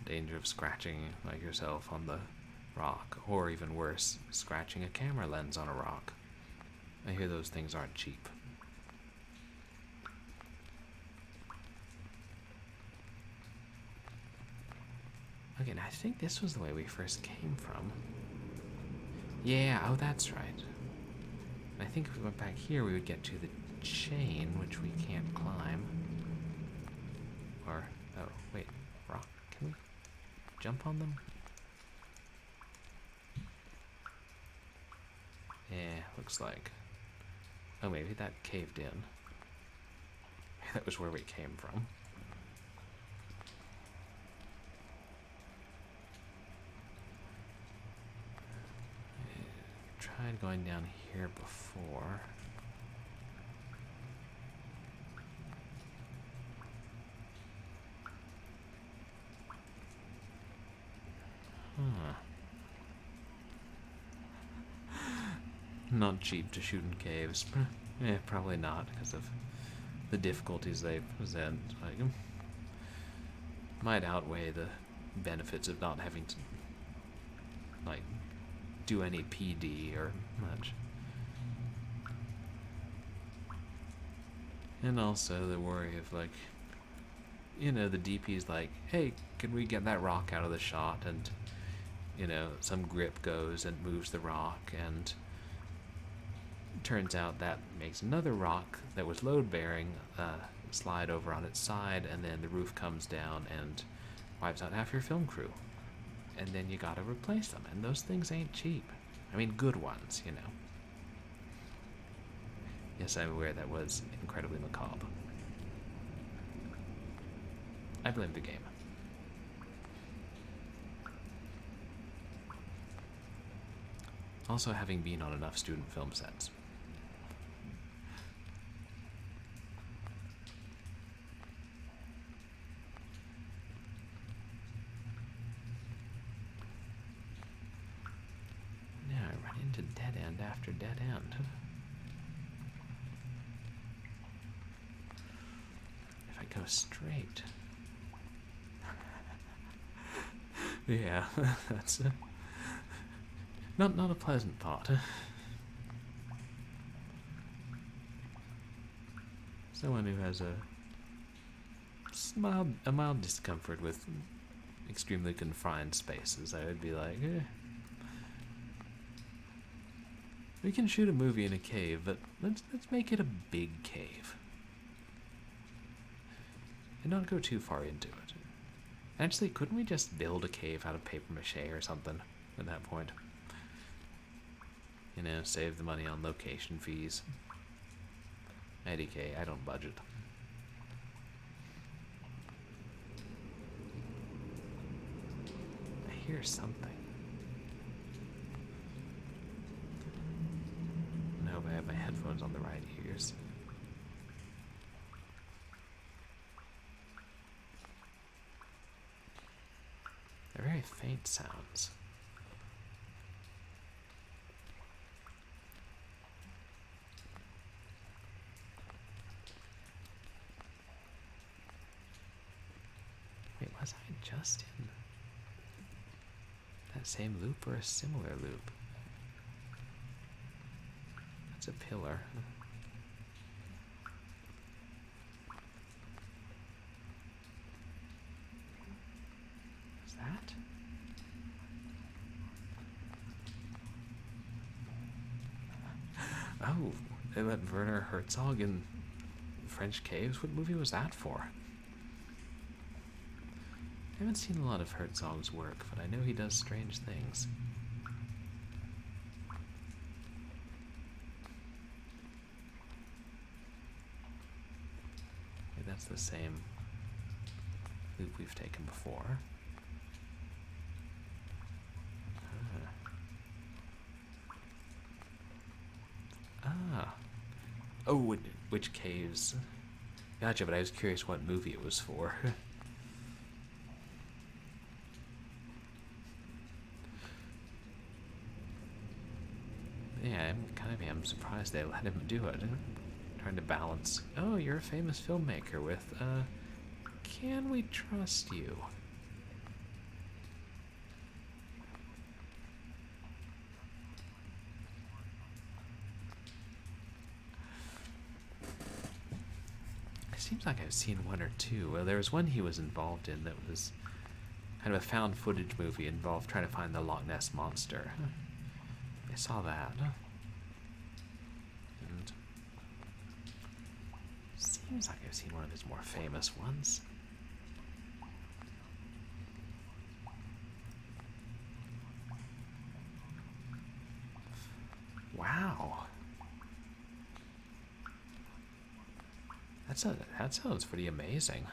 Danger of scratching like yourself on the rock, or even worse, scratching a camera lens on a rock. I hear those things aren't cheap. Okay, now I think this was the way we first came from. Yeah, oh that's right. I think if we went back here we would get to the chain, which we can't climb. Or, oh, wait, rock, can we jump on them? Yeah, looks like. Oh, maybe that caved in. That was where we came from. Tried going down here before. Not cheap to shoot in caves. Yeah, probably not, because of the difficulties they present. Like, might outweigh the benefits of not having to, like, do any PD or much. And also the worry of, like, you know, the DP's like, hey, can we get that rock out of the shot? And, you know, some grip goes and moves the rock, and turns out that makes another rock that was load-bearing slide over on its side, and then the roof comes down and wipes out half your film crew. And then you gotta replace them, and those things ain't cheap. I mean, good ones, you know. Yes, I'm aware that was incredibly macabre. I blame the game. Also, having been on enough student film sets. Now I run into dead end after dead end. If I go straight. Yeah, that's not a pleasant thought. Someone who has a mild discomfort with extremely confined spaces, I would be like, we can shoot a movie in a cave, but let's make it a big cave. And not go too far into it. Actually, couldn't we just build a cave out of paper mache or something at that point? You know, save the money on location fees. IDK, I don't budget. I hear something. I hope I have my headphones on the right ears. They're very faint sounds. Wait, was I just in that same loop or a similar loop? That's a pillar. Is that? Oh, they let Werner Herzog in French Caves? What movie was that for? I haven't seen a lot of Herzog's work, but I know he does strange things. Maybe that's the same loop we've taken before. Ah. Oh, which caves? Gotcha, but I was curious what movie it was for. Yeah, I'm surprised they let him do it. Trying to balance. Oh, you're a famous filmmaker with, can we trust you? It seems like I've seen one or two. Well, there was one he was involved in that was kind of a found footage movie involved trying to find the Loch Ness Monster. I saw that. And seems like I've seen one of his more famous ones. Wow. That sounds pretty amazing.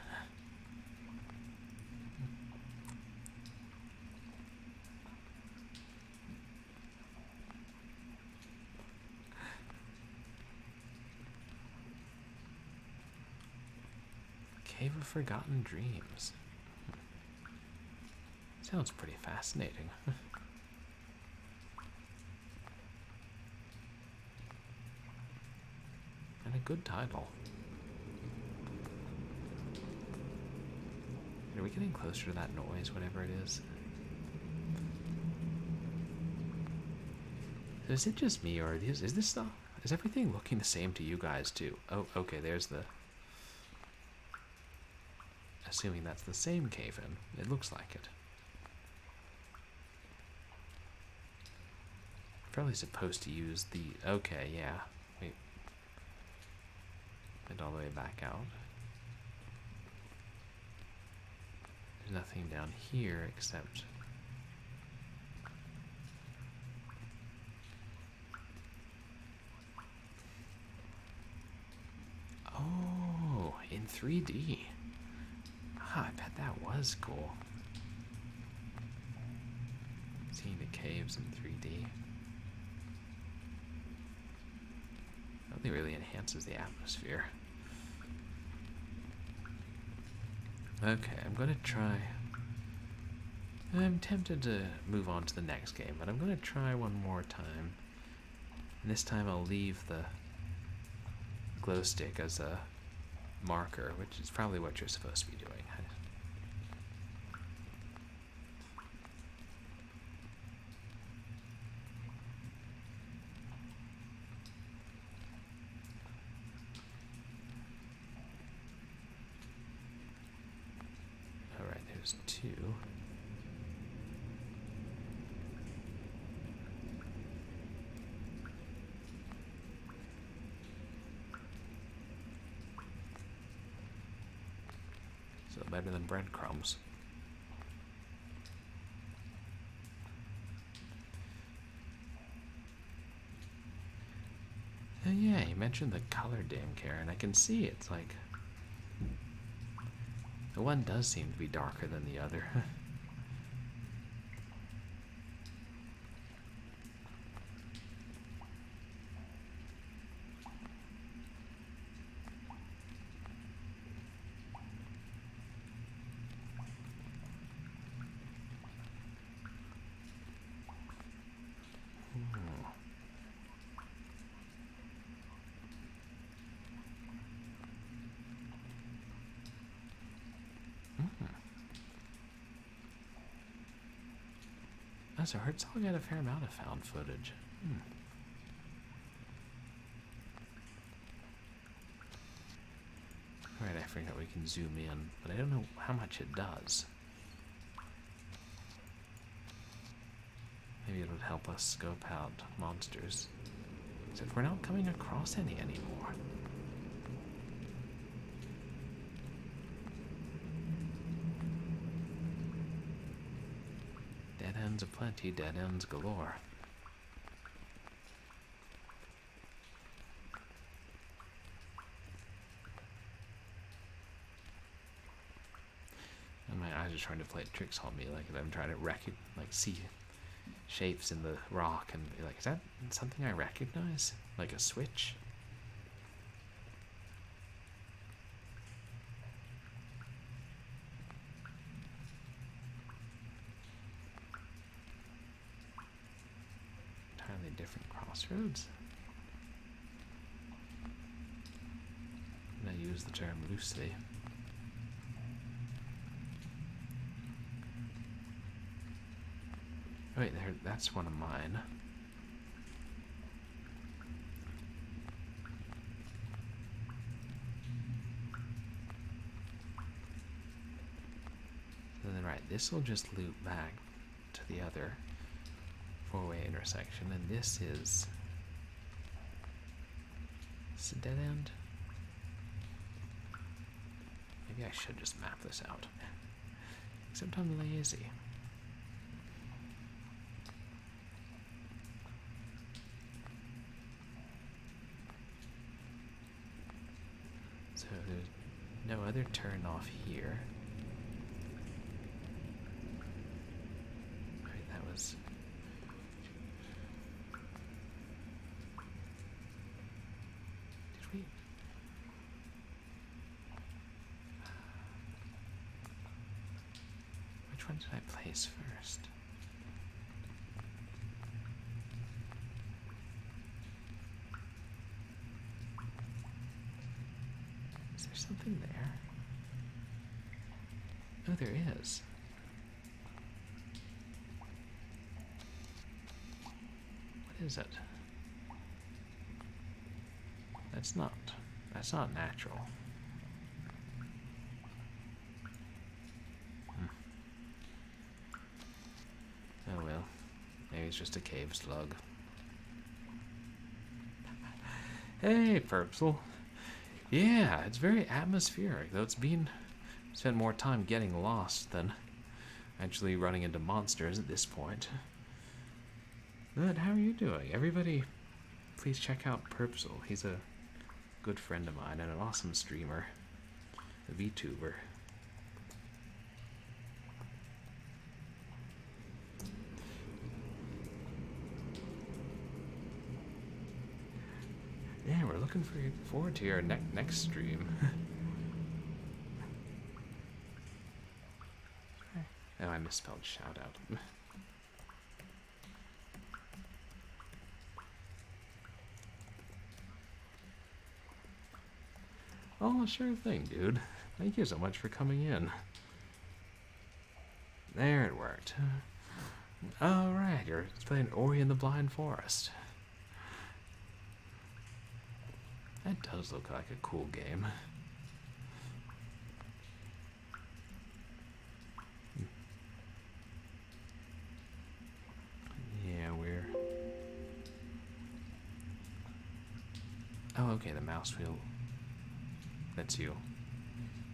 Cave of Forgotten Dreams. Sounds pretty fascinating. And a good title. Are we getting closer to that noise, whatever it is? So is it just me, or is this stuff? Is everything looking the same to you guys too? Oh, okay, there's the... Assuming that's the same cave-in. It looks like it. Probably supposed to use the... Okay, yeah. Wait. And all the way back out. There's nothing down here except... Oh, in 3D. Ah, I bet that was cool. Seeing the caves in 3D. That really enhances the atmosphere. Okay, I'm gonna try... I'm tempted to move on to the next game, but I'm gonna try one more time. And this time I'll leave the glow stick as a marker, which is probably what you're supposed to be doing. Alright, there's two. So better than breadcrumbs. And yeah, you mentioned the color dim, Karen. I can see it's like... The one does seem to be darker than the other. Oh, so Herzog got a fair amount of found footage. Alright, I forgot we can zoom in, but I don't know how much it does. Maybe it would help us scope out monsters. Except we're not coming across any anymore. Dead ends aplenty, dead ends galore. And my eyes are trying to play tricks on me, like I'm trying to see shapes in the rock and be like, is that something I recognize? Like a switch? Entirely different crossroads? And I use the term loosely. Wait, that's one of mine. And then, right, this will just loop back to the other four-way intersection, and this is a dead end? Maybe I should just map this out. Except I'm lazy. So there's no other turn off here. Right, that was... Did we... Which one did I place first? Is there something there? Oh, there is. What is it? That's not natural. Oh well, maybe it's just a cave slug. Hey, Purpsel. Yeah, it's very atmospheric, though spent more time getting lost than actually running into monsters at this point. But how are you doing? Everybody, please check out Purpsel. He's a good friend of mine and an awesome streamer, a VTuber. Yeah, we're looking forward to your next stream. Oh, I misspelled shout out. Oh, sure thing, dude. Thank you so much for coming in. There, it worked. Alright, you're playing Ori in the Blind Forest. That does look like a cool game. Yeah, we're... Oh, okay, the mouse wheel lets you...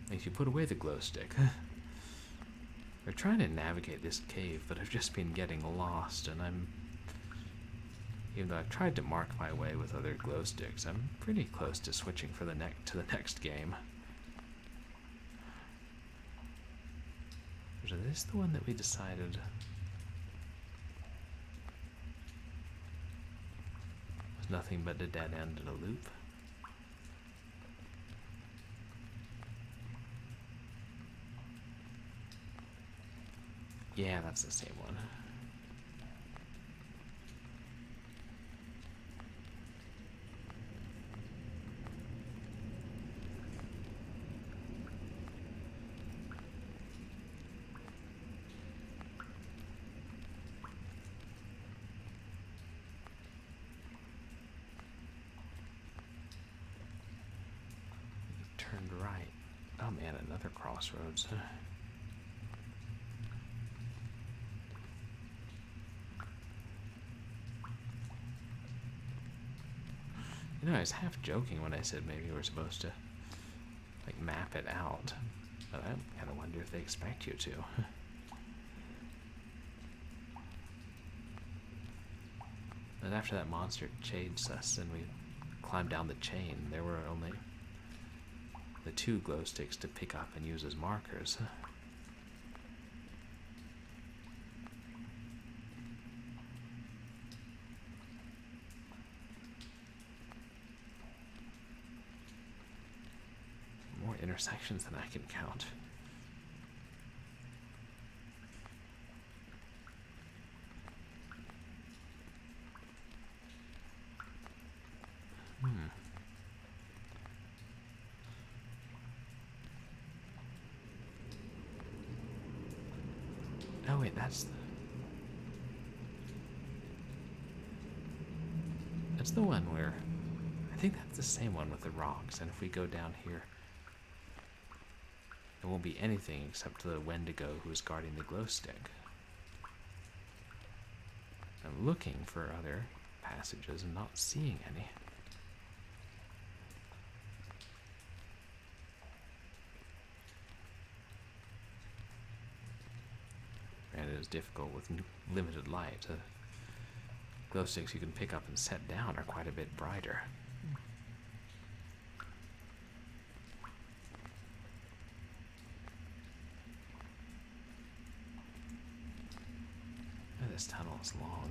makes you put away the glow stick. We're trying to navigate this cave, but I've just been getting lost, and even though I've tried to mark my way with other glow sticks, I'm pretty close to switching to the next game. Is this the one that we decided was nothing but a dead end and a loop? Yeah, that's the same one. Oh man, another crossroads. You know, I was half joking when I said maybe we're supposed to, like, map it out. But I kind of wonder if they expect you to. But after that monster chased us and we climbed down the chain, there were only the 2 glow sticks to pick up and use as markers. More intersections than I can count. Oh wait, that's the one where I think that's the same one with the rocks. And if we go down here, there won't be anything except the Wendigo who's guarding the glow stick. I'm looking for other passages and not seeing any. And it is difficult with limited light. Glow sticks you can pick up and set down are quite a bit brighter. Oh, this tunnel is long.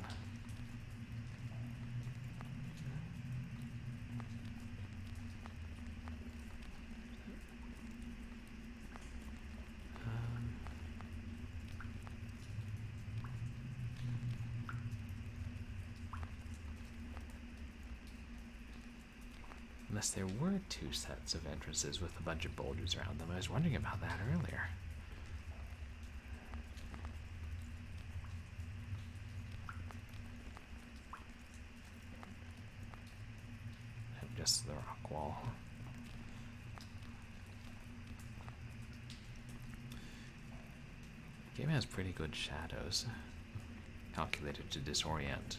Unless there were 2 sets of entrances with a bunch of boulders around them. I was wondering about that earlier. Just the rock wall. The game has pretty good shadows. Calculated to disorient.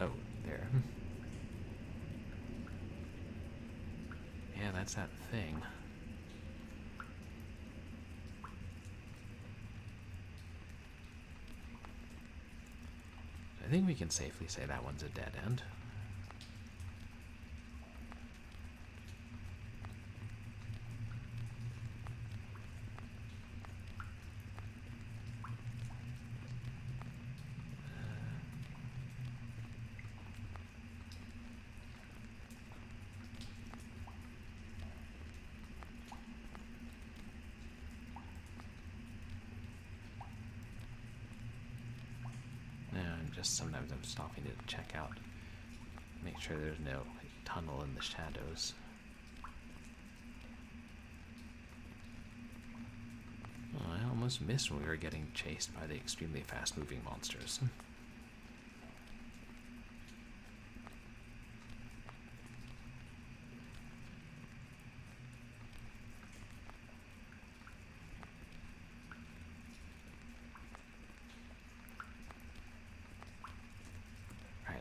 Oh, there. Yeah, that's that thing. I think we can safely say that one's a dead end. Just sometimes I'm stopping to check out, make sure there's no tunnel in the shadows. Oh, I almost missed when we were getting chased by the extremely fast-moving monsters.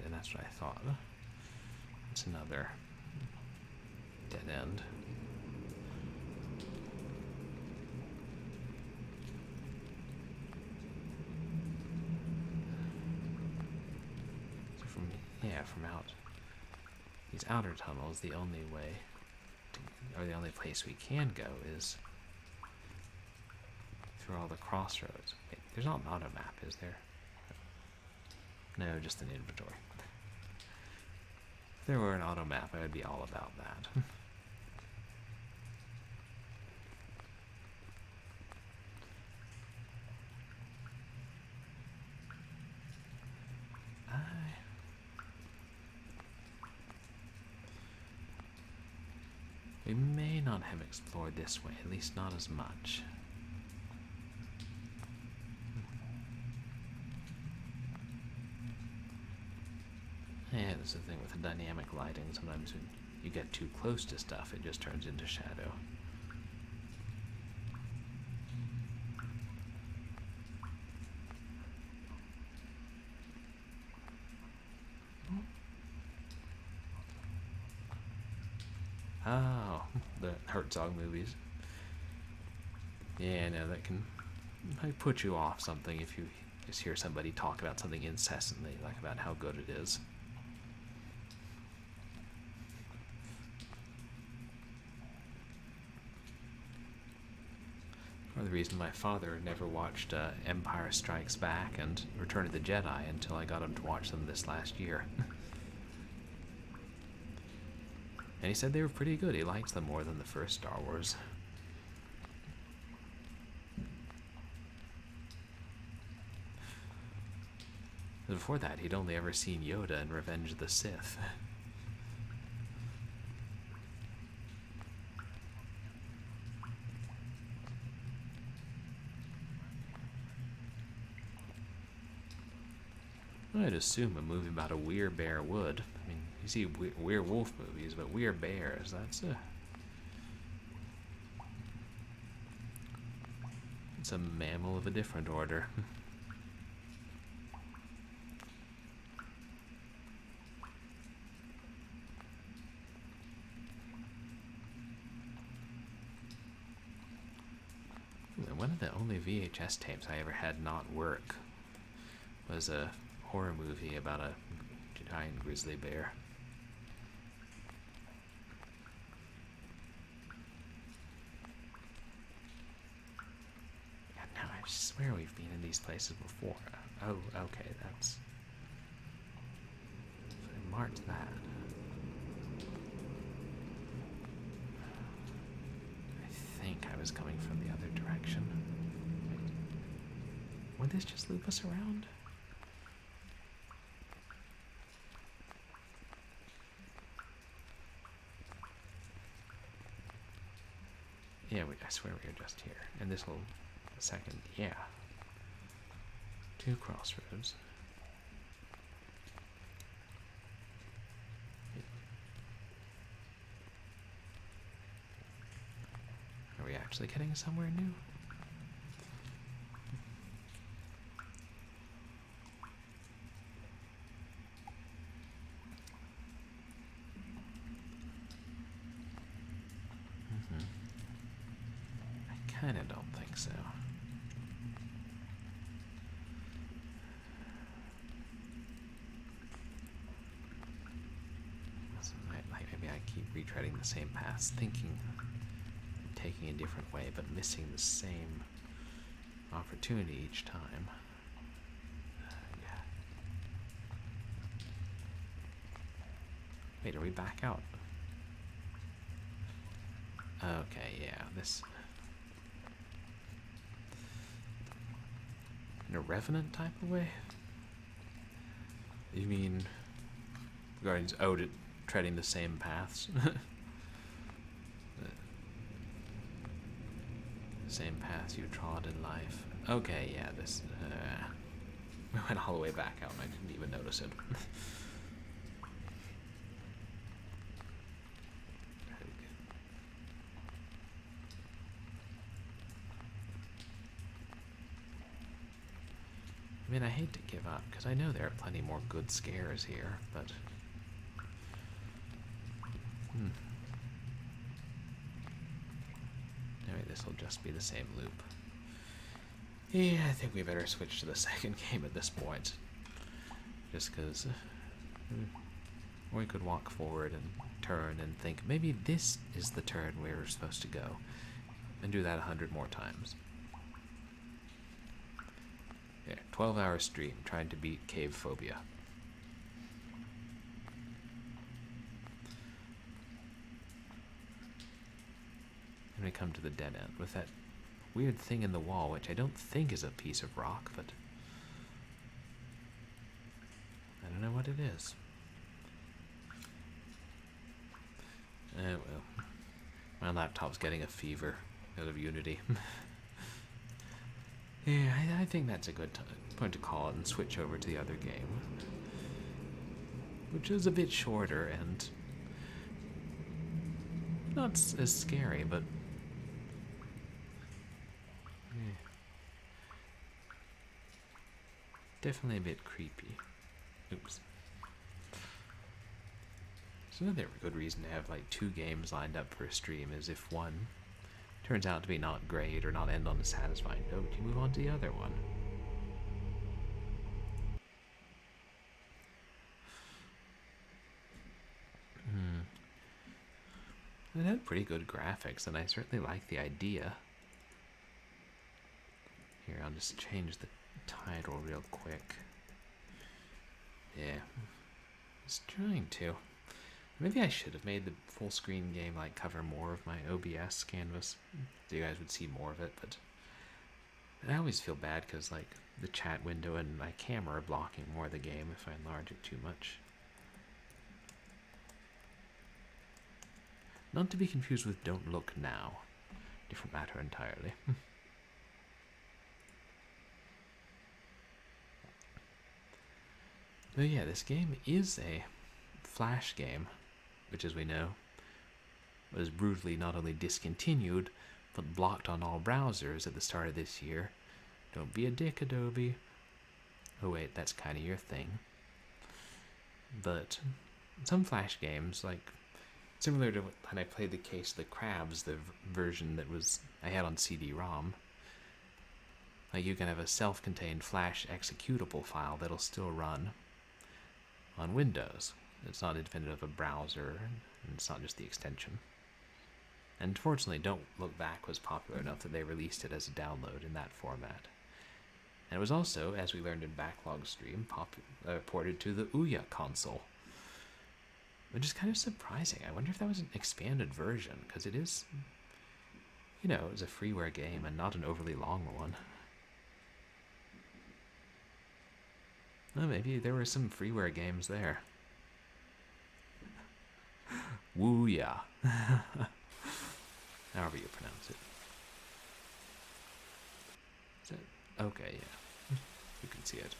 That's what I thought. It's another dead end. So from out these outer tunnels, the only way or the only place we can go is through all the crossroads. Wait, there's not an auto map, is there? No, just an inventory. If there were an auto map, I would be all about that. We may not have explored this way, at least not as much. Yeah, that's the thing with the dynamic lighting. Sometimes when you get too close to stuff, it just turns into shadow. Oh, the Herzog movies. Yeah, no, that can like put you off something if you just hear somebody talk about something incessantly, like about how good it is. Or the reason my father never watched Empire Strikes Back and Return of the Jedi until I got him to watch them this last year. And he said they were pretty good. He liked them more than the first Star Wars. Before that, he'd only ever seen Yoda in Revenge of the Sith. I'd assume a movie about a werebear would. I mean, you see werewolf movies, but werebears, it's a mammal of a different order. One of the only VHS tapes I ever had not work was a horror movie about a giant grizzly bear. Yeah, now I swear we've been in these places before. Oh, okay, that's... So I marked that. I think I was coming from the other direction. Would this just loop us around? Yeah, I swear we were just here. And this will... A second, yeah. 2 crossroads. Are we actually getting somewhere new? I kinda don't think so. Maybe I keep retreading the same paths, thinking taking a different way, but missing the same opportunity each time. Yeah. Wait, are we back out? Okay, yeah, this... In a revenant type of way? You mean... Guardians... Oh, treading the same paths? The same paths you trod in life. Okay, yeah, this... we went all the way back out and I didn't even notice it. I mean, I hate to give up, because I know there are plenty more good scares here, but... Anyway, this will just be the same loop. Yeah, I think we better switch to the second game at this point. Just because... we could walk forward and turn and think, maybe this is the turn where we're supposed to go. And do that 100 more times. Yeah, 12-hour stream trying to beat CAVEPHOBIA. And we come to the dead end with that weird thing in the wall, which I don't think is a piece of rock, but I don't know what it is. Well, my laptop's getting a fever out of Unity. Yeah, I think that's a good point to call it and switch over to the other game, which is a bit shorter and not as scary, but definitely a bit creepy. Oops. So another good reason to have like 2 games lined up for a stream is if one turns out to be not great or not end on a satisfying note, you move on to the other one. It had pretty good graphics, and I certainly like the idea. Here, I'll just change the title real quick. Yeah, just trying to. Maybe I should have made the full screen game like cover more of my OBS canvas, so you guys would see more of it. But I always feel bad because like the chat window and my camera are blocking more of the game if I enlarge it too much. Not to be confused with Don't Look Now. Different matter entirely. But yeah, this game is a Flash game, which, as we know, was brutally not only discontinued, but blocked on all browsers at the start of this year. Don't be a dick, Adobe. Oh wait, that's kind of your thing. But some Flash games, like similar to when I played the Case of the Crabs, the version that I had on CD-ROM, like you can have a self-contained Flash executable file that'll still run on Windows. It's not independent of a browser, and it's not just the extension. And fortunately, Don't Look Back was popular enough that they released it as a download in that format. And it was also, as we learned in Backlog Stream, ported to the Ouya console, which is kind of surprising. I wonder if that was an expanded version, because it is, you know, it was a freeware game and not an overly long one. Well, maybe there were some freeware games there. Ouya. However you pronounce it. Is that okay? Yeah, you can see it.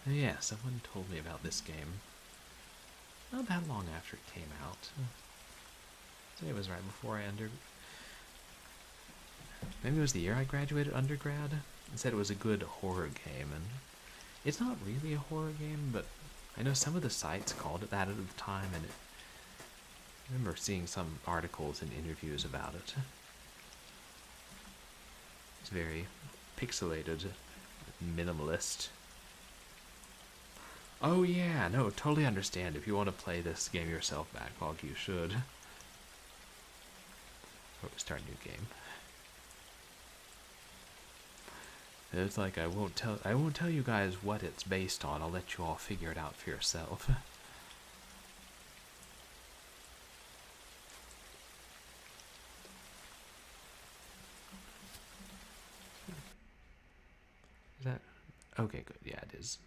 Yeah, someone told me about this game not that long after it came out. I think it was right before maybe it was the year I graduated undergrad. It said it was a good horror game, and it's not really a horror game, but I know some of the sites called it that at the time, and I remember seeing some articles and interviews about it. It's very pixelated, minimalist. Oh yeah, no, totally understand. If you want to play this game yourself, Backlog, you should. Or start a new game. It's like I won't tell you guys what it's based on. I'll let you all figure it out for yourself. Is that okay? Good. Yeah, it is.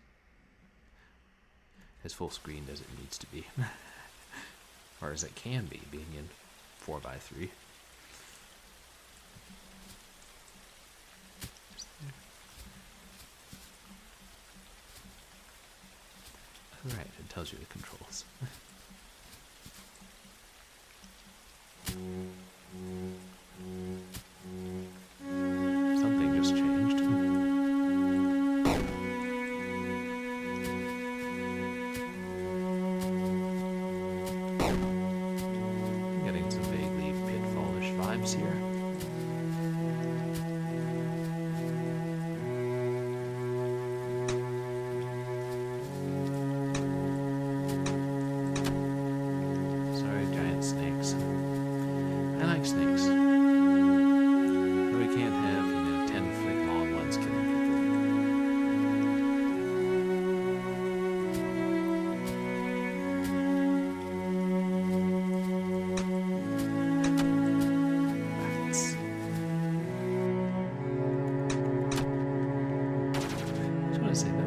As full screen as it needs to be, or as it can be, being in 4:3. Right, it tells you the controls. Something just changed. I'm getting some vaguely pitfallish vibes here.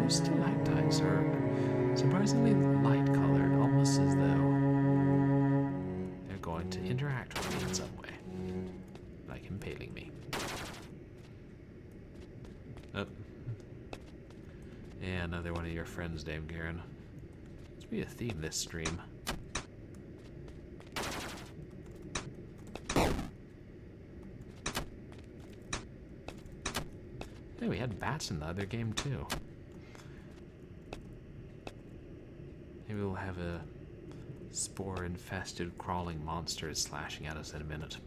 Those stalactites are surprisingly light-colored, almost as though they're going to interact with me in some way, like impaling me. Oh. Yeah, another one of your friends named Garen. Must be a theme this stream. Hey, we had bats in the other game too. Maybe we'll have a spore-infested crawling monster slashing at us in a minute.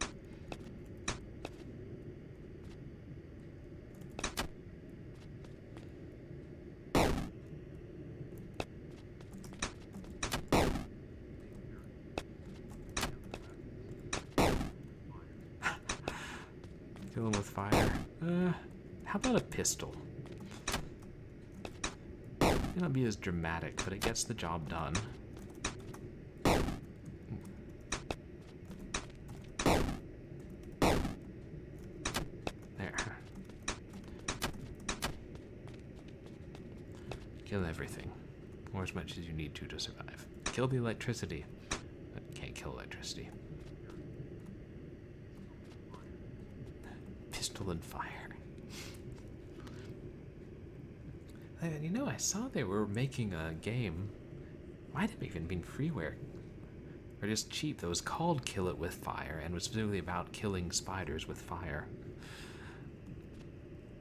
Kill him with fire. How about a pistol? May not be as dramatic, but it gets the job done. There. Kill everything, or as much as you need to survive. Kill the electricity. But you can't kill electricity. Pistol and fire. You know, I saw they were making a game, might have even been freeware, or just cheap, that was called Kill It With Fire, and was specifically about killing spiders with fire.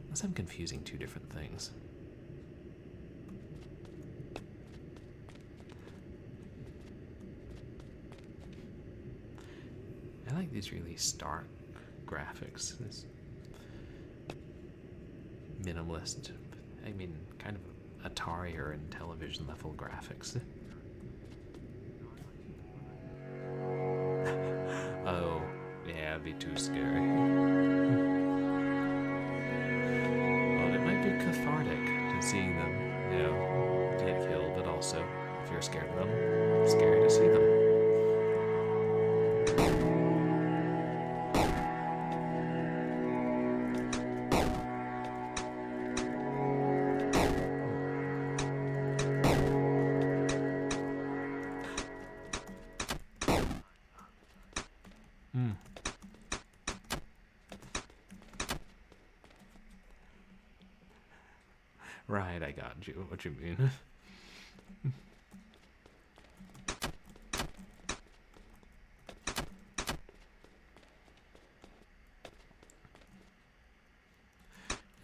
Unless I'm confusing two different things. I like these really stark graphics, this minimalist, I mean, kind of Atari or Intellivision level graphics. Oh, yeah, it'd be too scary. Well, it might be cathartic to seeing them, you know, get killed, but also, if you're scared of them, it's scary to see them. Right, I got you. What you mean?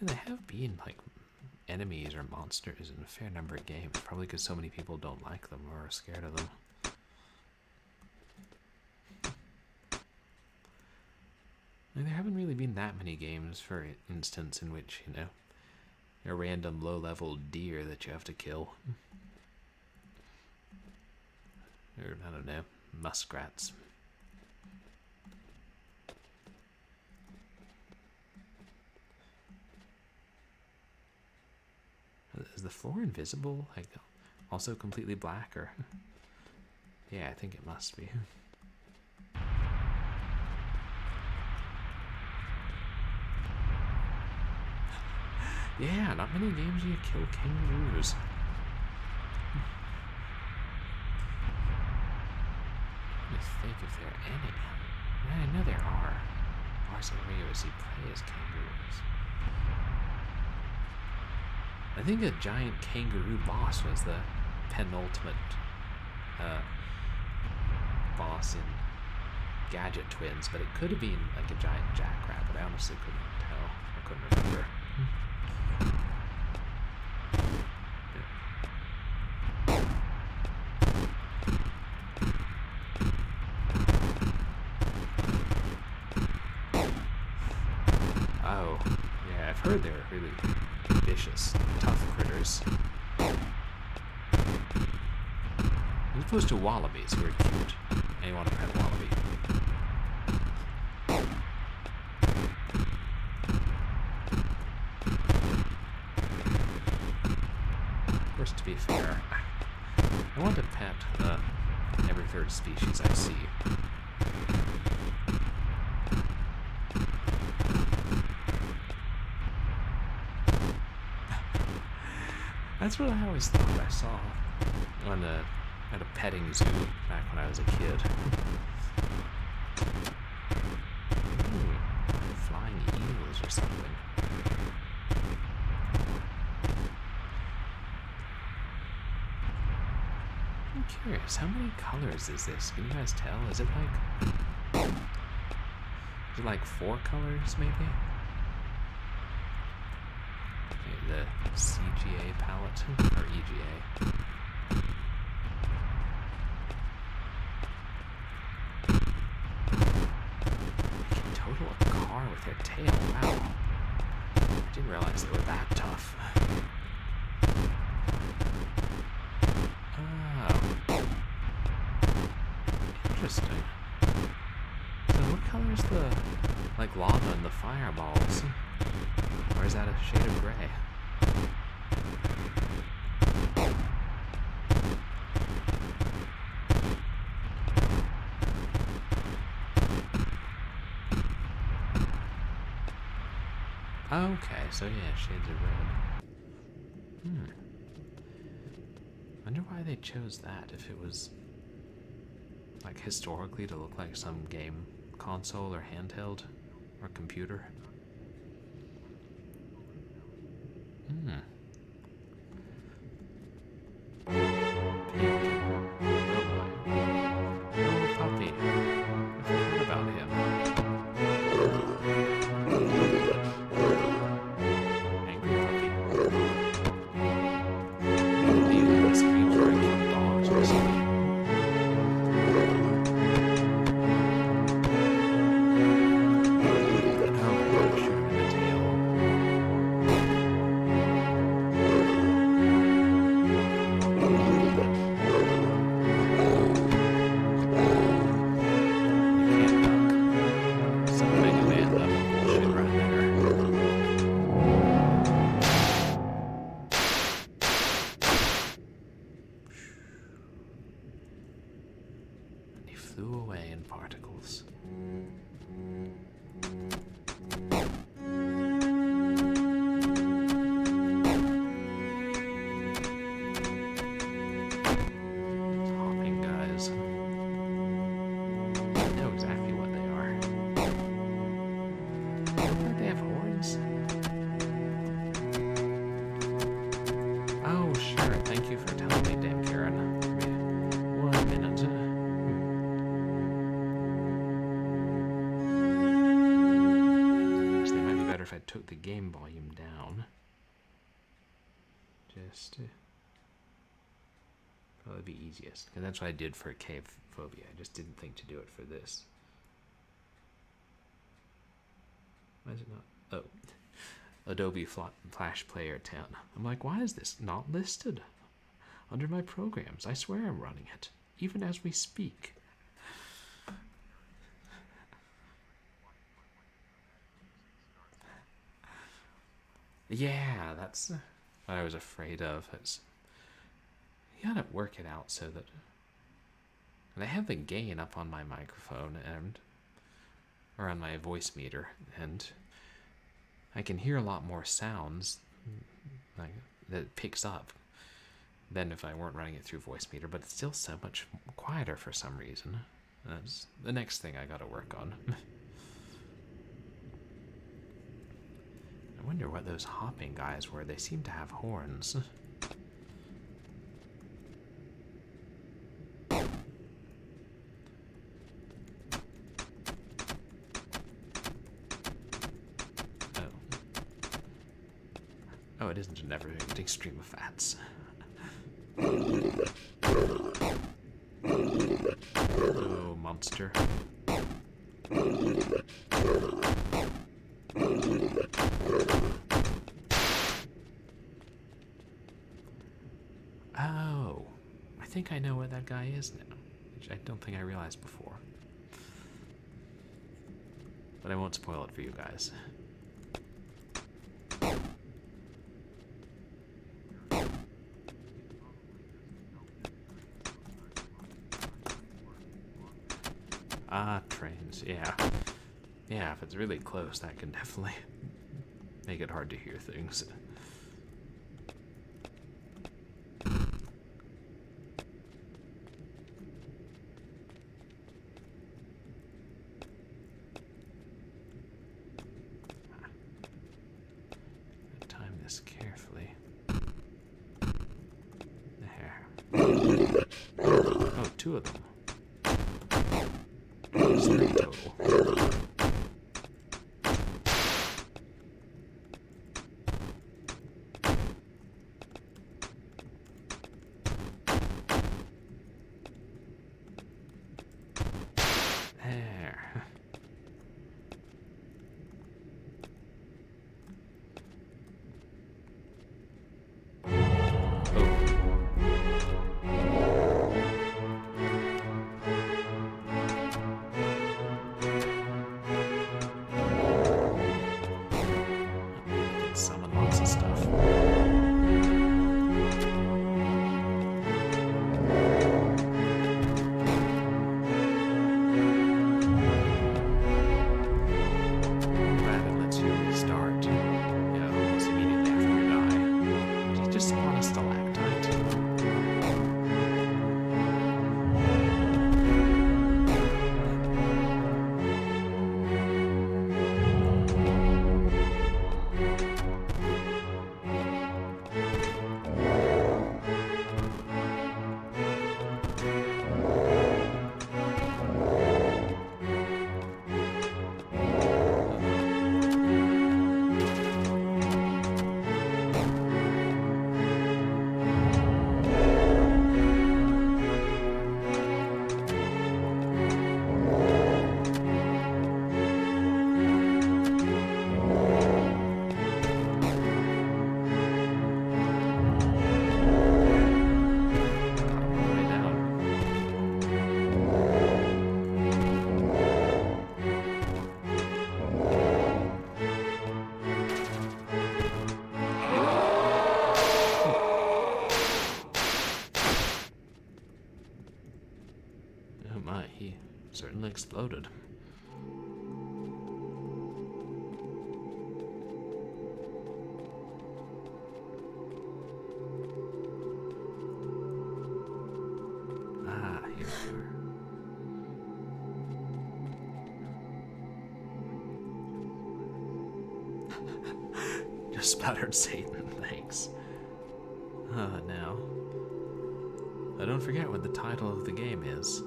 And there have been, like, enemies or monsters in a fair number of games, probably because so many people don't like them or are scared of them. And there haven't really been that many games, for instance, in which, you know, a random low-level deer that you have to kill. Or, I don't know, muskrats. Is the floor invisible? Like, also completely black, or? Yeah, I think it must be. Yeah, not many games you kill kangaroos. Let me think if there are any. I know there are. Bars and areas you play as kangaroos. I think a giant kangaroo boss was the penultimate boss in Gadget Twins, but it could have been like a giant jackrabbit. I honestly couldn't tell. I couldn't remember. Oh, yeah, I've heard they're really vicious, tough critters. As opposed to wallabies, who are cute. And you want to pet a wallaby. Of course, to be fair, I want to pet every third species I see. That's what I always thought I saw on at a petting zoo back when I was a kid. Ooh, flying eagles or something. I'm curious, how many colors is this? Can you guys tell? Is it like 4 colors, maybe? Okay, the CGA palette, or EGA. You can total a car with their tail, wow. I didn't realize they were that tough. Oh. Interesting. So what color is the, like, lava and the fireballs? Or is that a shade of gray? Okay, so yeah, shades of red. Wonder why they chose that, if it was, like, historically to look like some game console or handheld or computer. Puppy. I forgot about him. Angry puppy. These screams where I kill dogs or something. Oh, shoot him in the tail. Flew away in particles. Hopping guys. I know exactly what they are. Look like they have horns. Oh, sure. Thank you for telling me, Dame Karen. Give me 1 minute. If I took the game volume down, just probably be easiest, because that's what I did for CAVEPHOBIA. I just didn't think to do it for this. Why is it not? Oh, Adobe Flash Player 10. I'm like, why is this not listed under my programs? I swear I'm running it, even as we speak. Yeah, that's what I was afraid of. It's, you gotta work it out so that, and I have the gain up on my microphone and, or on my voice meter, and I can hear a lot more sounds like that it picks up than if I weren't running it through voice meter, but it's still so much quieter for some reason. That's the next thing I gotta work on. I wonder what those hopping guys were. They seem to have horns. Oh, it isn't a never-ending stream of fats. Oh, monster. Oh, I think I know where that guy is now, which I don't think I realized before. But I won't spoil it for you guys. Ah, trains, yeah. Yeah, if it's really close, that can definitely make it hard to hear things. Time this carefully. There. Oh, 2 of them. It's 3 total. exploded. Ah, here we are. Just sputtered Satan, thanks. Now. Don't forget what the title of the game is.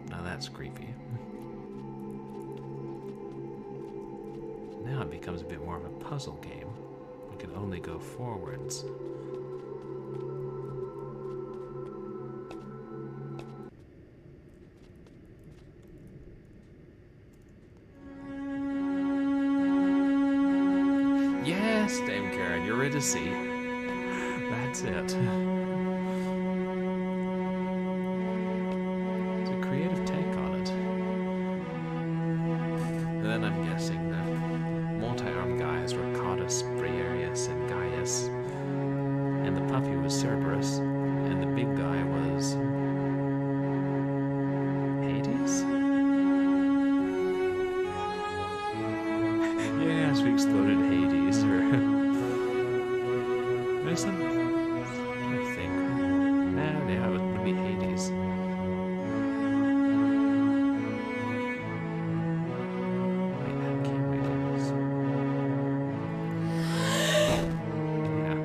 Now that's creepy. Now it becomes a bit more of a puzzle game. We can only go forwards. Yes, Dame Karen, you're ready to see. That's it. It's a creative take on it. And then I'm guessing the multi-armed guys were Caudus, Briareus, and Gaius. And the puppy was Cerberus. And the big guy was... Hades? Yes, we exploded Hades. There's some... I think. Yeah, it would be Hades. Wait, how can we do this? Yeah.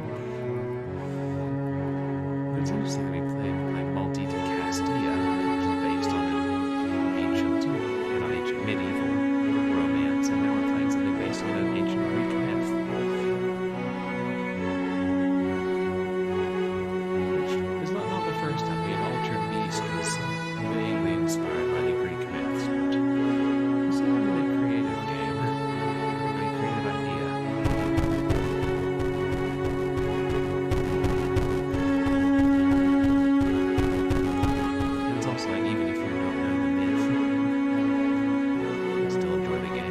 It's interesting that we played like Multi to Castilla, which is based on ancient, or not ancient, medieval romance, and now we're playing something based on an ancient Greek myth. Vaguely inspired by the Greek myths, but it's a really creative game, a really creative idea. And it's also like, even if you don't know the myth, you can still enjoy the game.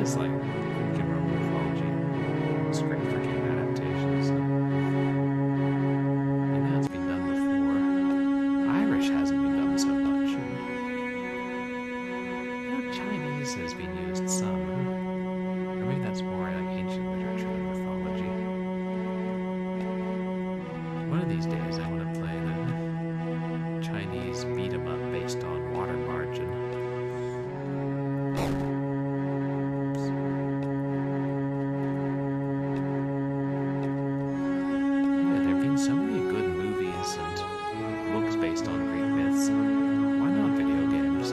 It's like Greek and Roman mythology. It's great for game adaptations. And now it's been done before. Irish hasn't been done so much. Chinese has been used some. Or maybe that's more like ancient literature and mythology. One of these days I want to play the Chinese beat 'em up based on water margin. So many good movies and books based on Greek myths. Why not video games?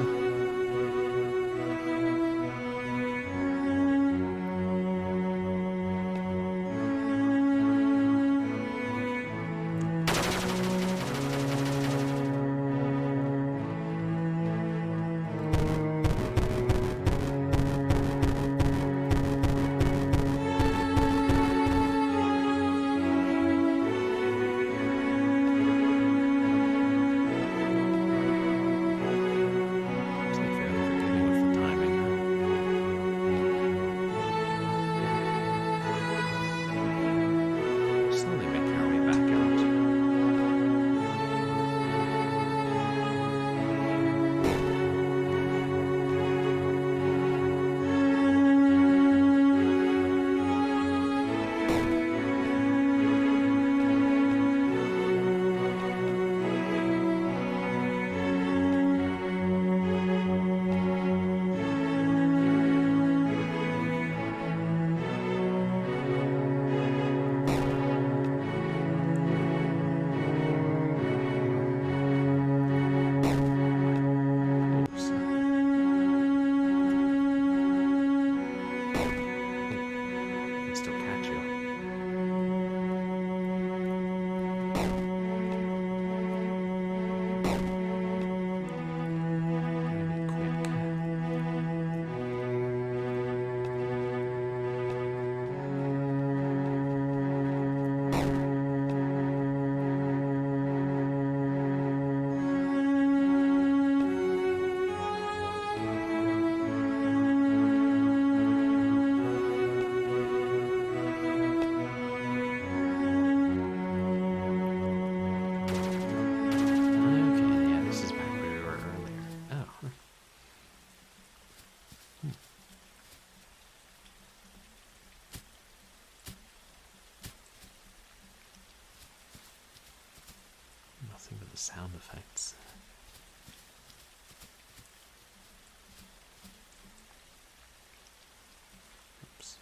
sound effects. Oops.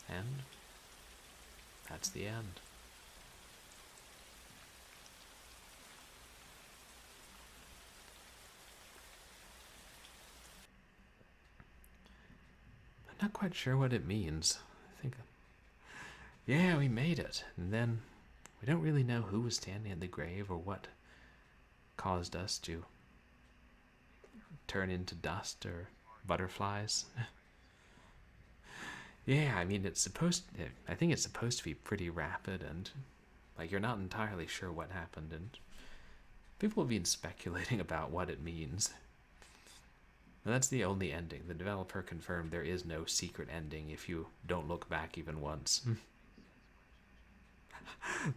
And that's the end. I'm not quite sure what it means. I think, yeah, we made it. And then we don't really know who was standing at the grave or what caused us to turn into dust or butterflies. Yeah, I mean, I think it's supposed to be pretty rapid and, like, you're not entirely sure what happened, and people have been speculating about what it means. And that's the only ending. The developer confirmed there is no secret ending if you don't look back even once.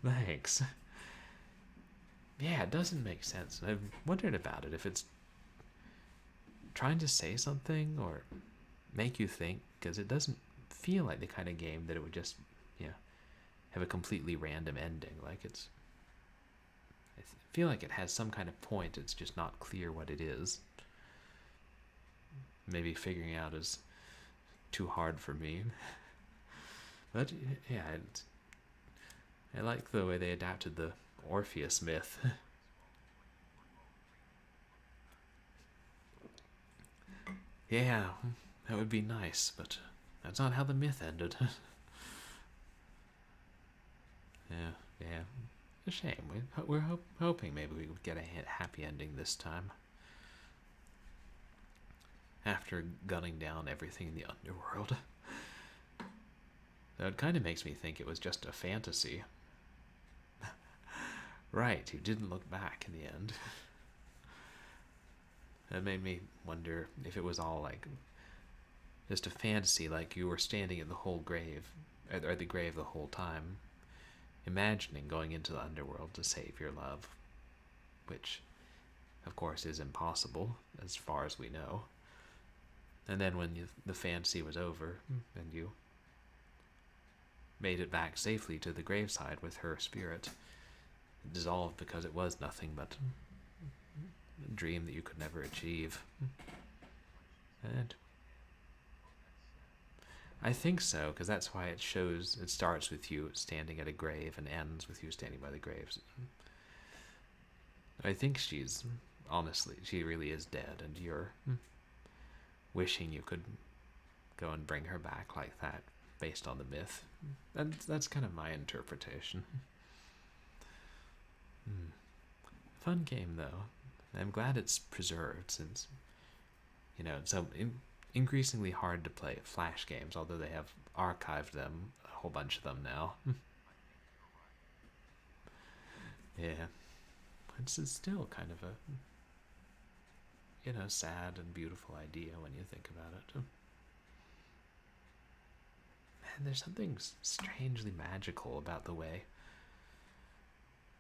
Thanks. Yeah, it doesn't make sense. I've wondered about it, if it's trying to say something or make you think, because it doesn't feel like the kind of game that it would just, have a completely random ending. Like I feel like it has some kind of point, it's just not clear what it is. Maybe figuring out is too hard for me. But yeah, I like the way they adapted the Orpheus myth. Yeah, that would be nice, but that's not how the myth ended. Yeah. A shame. We're hoping maybe we would get a happy ending this time. After gunning down everything in the underworld. So it kind of makes me think it was just a fantasy. Right, you didn't look back in the end. That made me wonder if it was all like just a fantasy, like you were standing at the whole grave, or the grave the whole time, imagining going into the underworld to save your love, which, of course, is impossible as far as we know. And then when the fantasy was over, and you made it back safely to the graveside with her spirit, it dissolved because it was nothing but a dream that you could never achieve. And I think so, because that's why it starts with you standing at a grave and ends with you standing by the graves. I think honestly, she really is dead, and you're wishing you could go and bring her back like that, based on the myth. And that's kind of my interpretation. Fun game, though. I'm glad it's preserved, since, it's so increasingly hard to play Flash games, although they have archived them, a whole bunch of them now. Yeah. It's still kind of a, sad and beautiful idea when you think about it. And there's something strangely magical about the way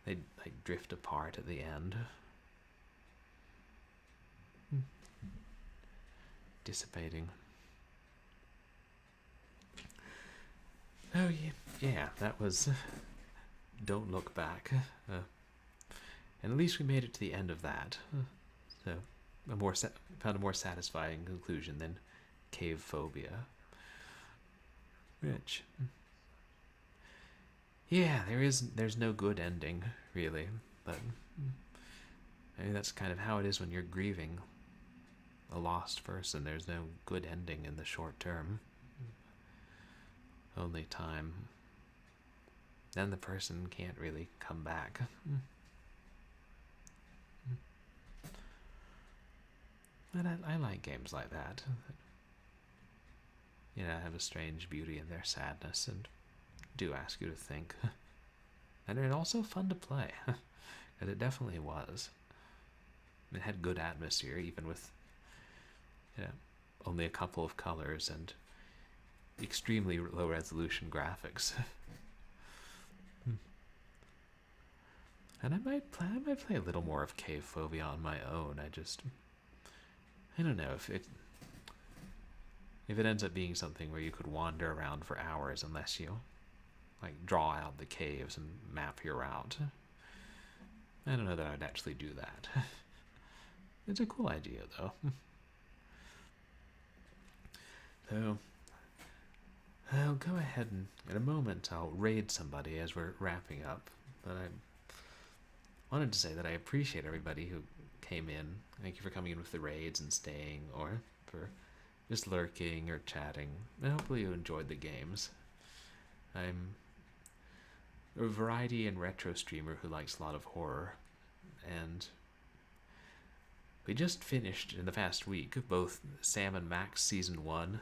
they like drift apart at the end. Dissipating. Oh yeah, that was Don't Look Back. And at least we made it to the end of that. So found a more satisfying conclusion than CAVEPHOBIA. Which, yeah, there's no good ending, really, but I mean, that's kind of how it is when you're grieving a lost person. There's no good ending in the short term. Only time. Then the person can't really come back. But I like games like that. Have a strange beauty in their sadness and do ask you to think. And they're also fun to play. And it definitely was. It had good atmosphere, even with only a couple of colors, and extremely low resolution graphics. And I might play a little more of CAVEPHOBIA on my own. I don't know if it ends up being something where you could wander around for hours unless you like draw out the caves and map your route. I don't know that I'd actually do that. It's a cool idea though. So I'll go ahead and in a moment I'll raid somebody as we're wrapping up. But I wanted to say that I appreciate everybody who came in. Thank you for coming in with the raids and staying, or for just lurking or chatting. And hopefully you enjoyed the games. I'm a variety and retro streamer who likes a lot of horror, and we just finished in the past week both Sam and Max Season 1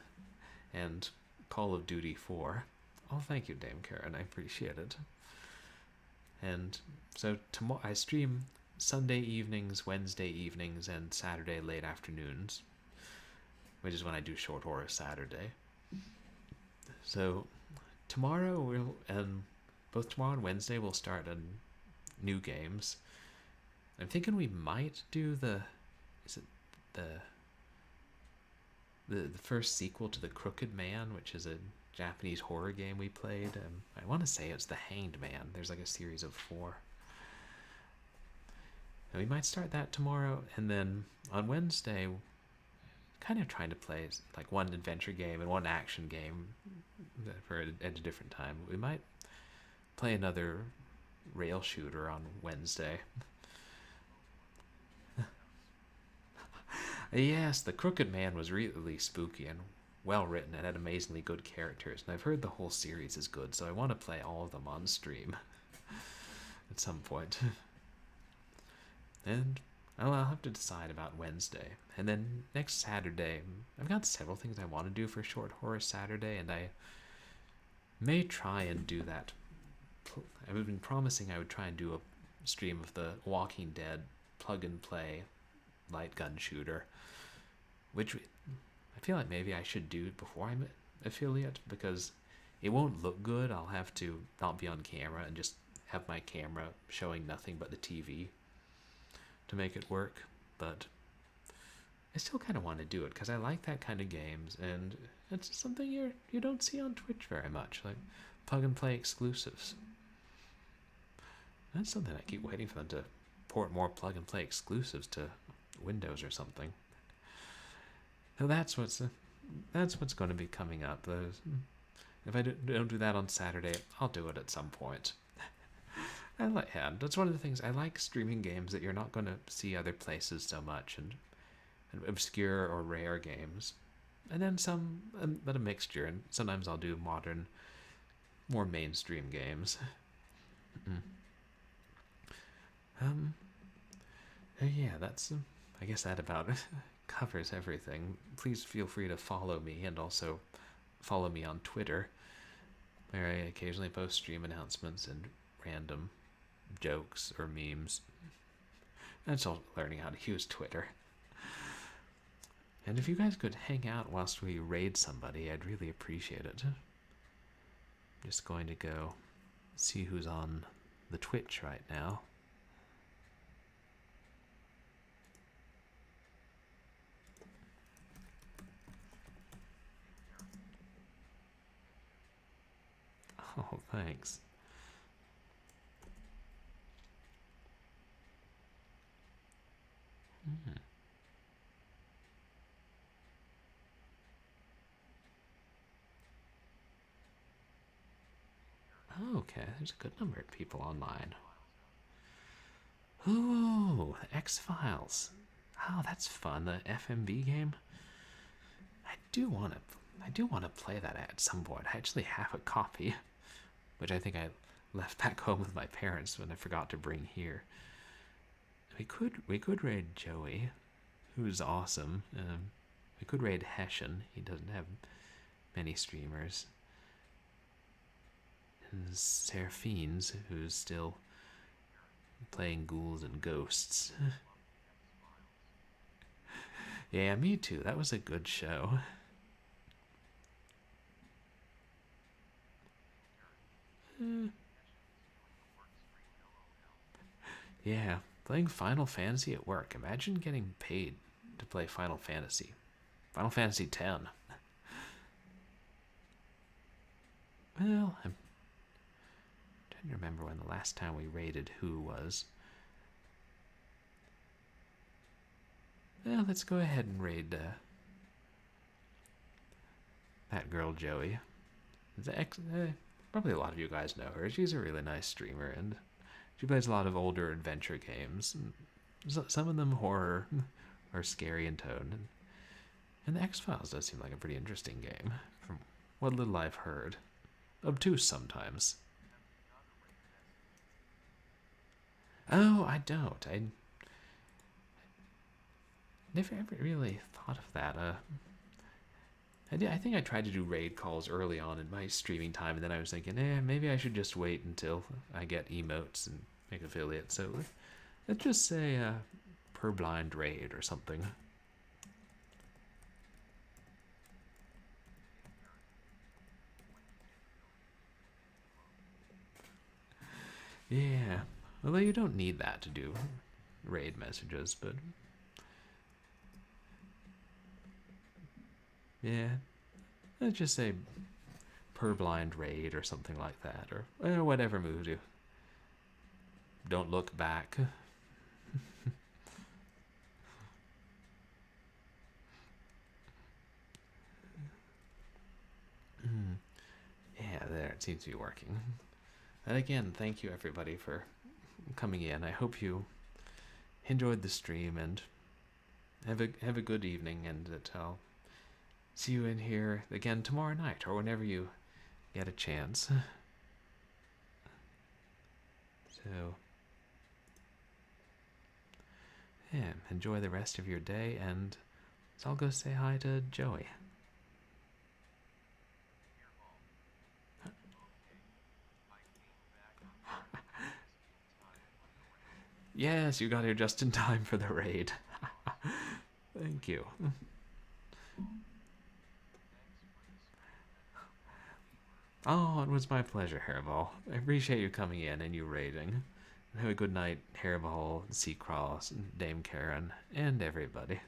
and Call of Duty 4. Oh, thank you, Dame Karen. I appreciate it. And so tomorrow I stream Sunday evenings, Wednesday evenings, and Saturday late afternoons, which is when I do Short Horror Saturday. So tomorrow both tomorrow and Wednesday we'll start on new games. I'm thinking we might do the first sequel to The Crooked Man, which is a Japanese horror game we played. I want to say it's The Hanged Man. There's like a series of 4. And we might start that tomorrow, and then on Wednesday, kind of trying to play like one adventure game and one action game at a different time. We might play another rail shooter on Wednesday. Yes, The Crooked Man was really spooky and well written and had amazingly good characters, and I've heard the whole series is good, so I want to play all of them on stream at some point. And I'll have to decide about Wednesday. And then next Saturday, I've got several things I want to do for Short Horror Saturday, and I may try and do that. I've been promising I would try and do a stream of the Walking Dead plug-and-play light gun shooter, which I feel like maybe I should do before I'm an affiliate, because it won't look good. I'll have to not be on camera and just have my camera showing nothing but the TV to make it work. But I still kind of want to do it because I like that kind of games, and it's something you don't see on Twitch very much, like plug and play exclusives. That's something I keep waiting for them to port more plug and play exclusives to Windows or something. So that's what's going to be coming up. If I don't do that on Saturday, I'll do it at some point. That's one of the things I like, streaming games that you're not going to see other places so much, and obscure or rare games, and then some, but a mixture. And sometimes I'll do modern, more mainstream games. Yeah, that's. I guess that about covers everything. Please feel free to follow me, and also follow me on Twitter, where I occasionally post stream announcements and random jokes or memes. I'm still learning how to use Twitter. And if you guys could hang out whilst we raid somebody, I'd really appreciate it. Just going to go see who's on the Twitch right now. Oh, thanks. Okay, there's a good number of people online. Ooh, X-Files. Oh, that's fun. The FMV game. I do want to play that at some point. I actually have a copy, which I think I left back home with my parents when I forgot to bring here. We could raid Joey, who's awesome. We could raid Hessian. He doesn't have many streamers. And Seraphines, who's still playing ghouls and ghosts. Yeah, me too. That was a good show. Yeah, playing Final Fantasy at work. Imagine getting paid to play Final Fantasy. Final Fantasy X. Well, I'm trying to remember when the last time we raided who was. Well, let's go ahead and raid that girl Joey. Probably a lot of you guys know her. She's a really nice streamer, and she plays a lot of older adventure games. Some of them horror or scary in tone. And the X-Files does seem like a pretty interesting game, from what little I've heard. Obtuse sometimes. Oh, I don't. I never ever really thought of that. I think I tried to do raid calls early on in my streaming time, and then I was thinking, maybe I should just wait until I get emotes and make affiliates. So let's just say per blind raid or something. Yeah, although you don't need that to do raid messages, but yeah, let's just say per blind raid or something like that, or whatever moves you. Don't look back. Yeah, there, it seems to be working. And again, thank you everybody for coming in. I hope you enjoyed the stream and have a good evening, and that I'll see you in here again tomorrow night or whenever you get a chance. So, yeah, enjoy the rest of your day, and so I'll go say hi to Joey. Yes, you got here just in time for the raid. Thank you. Oh, it was my pleasure, Hairball. I appreciate you coming in and you raiding. Have a good night, Hairball, Seacross, Dame Karen, and everybody.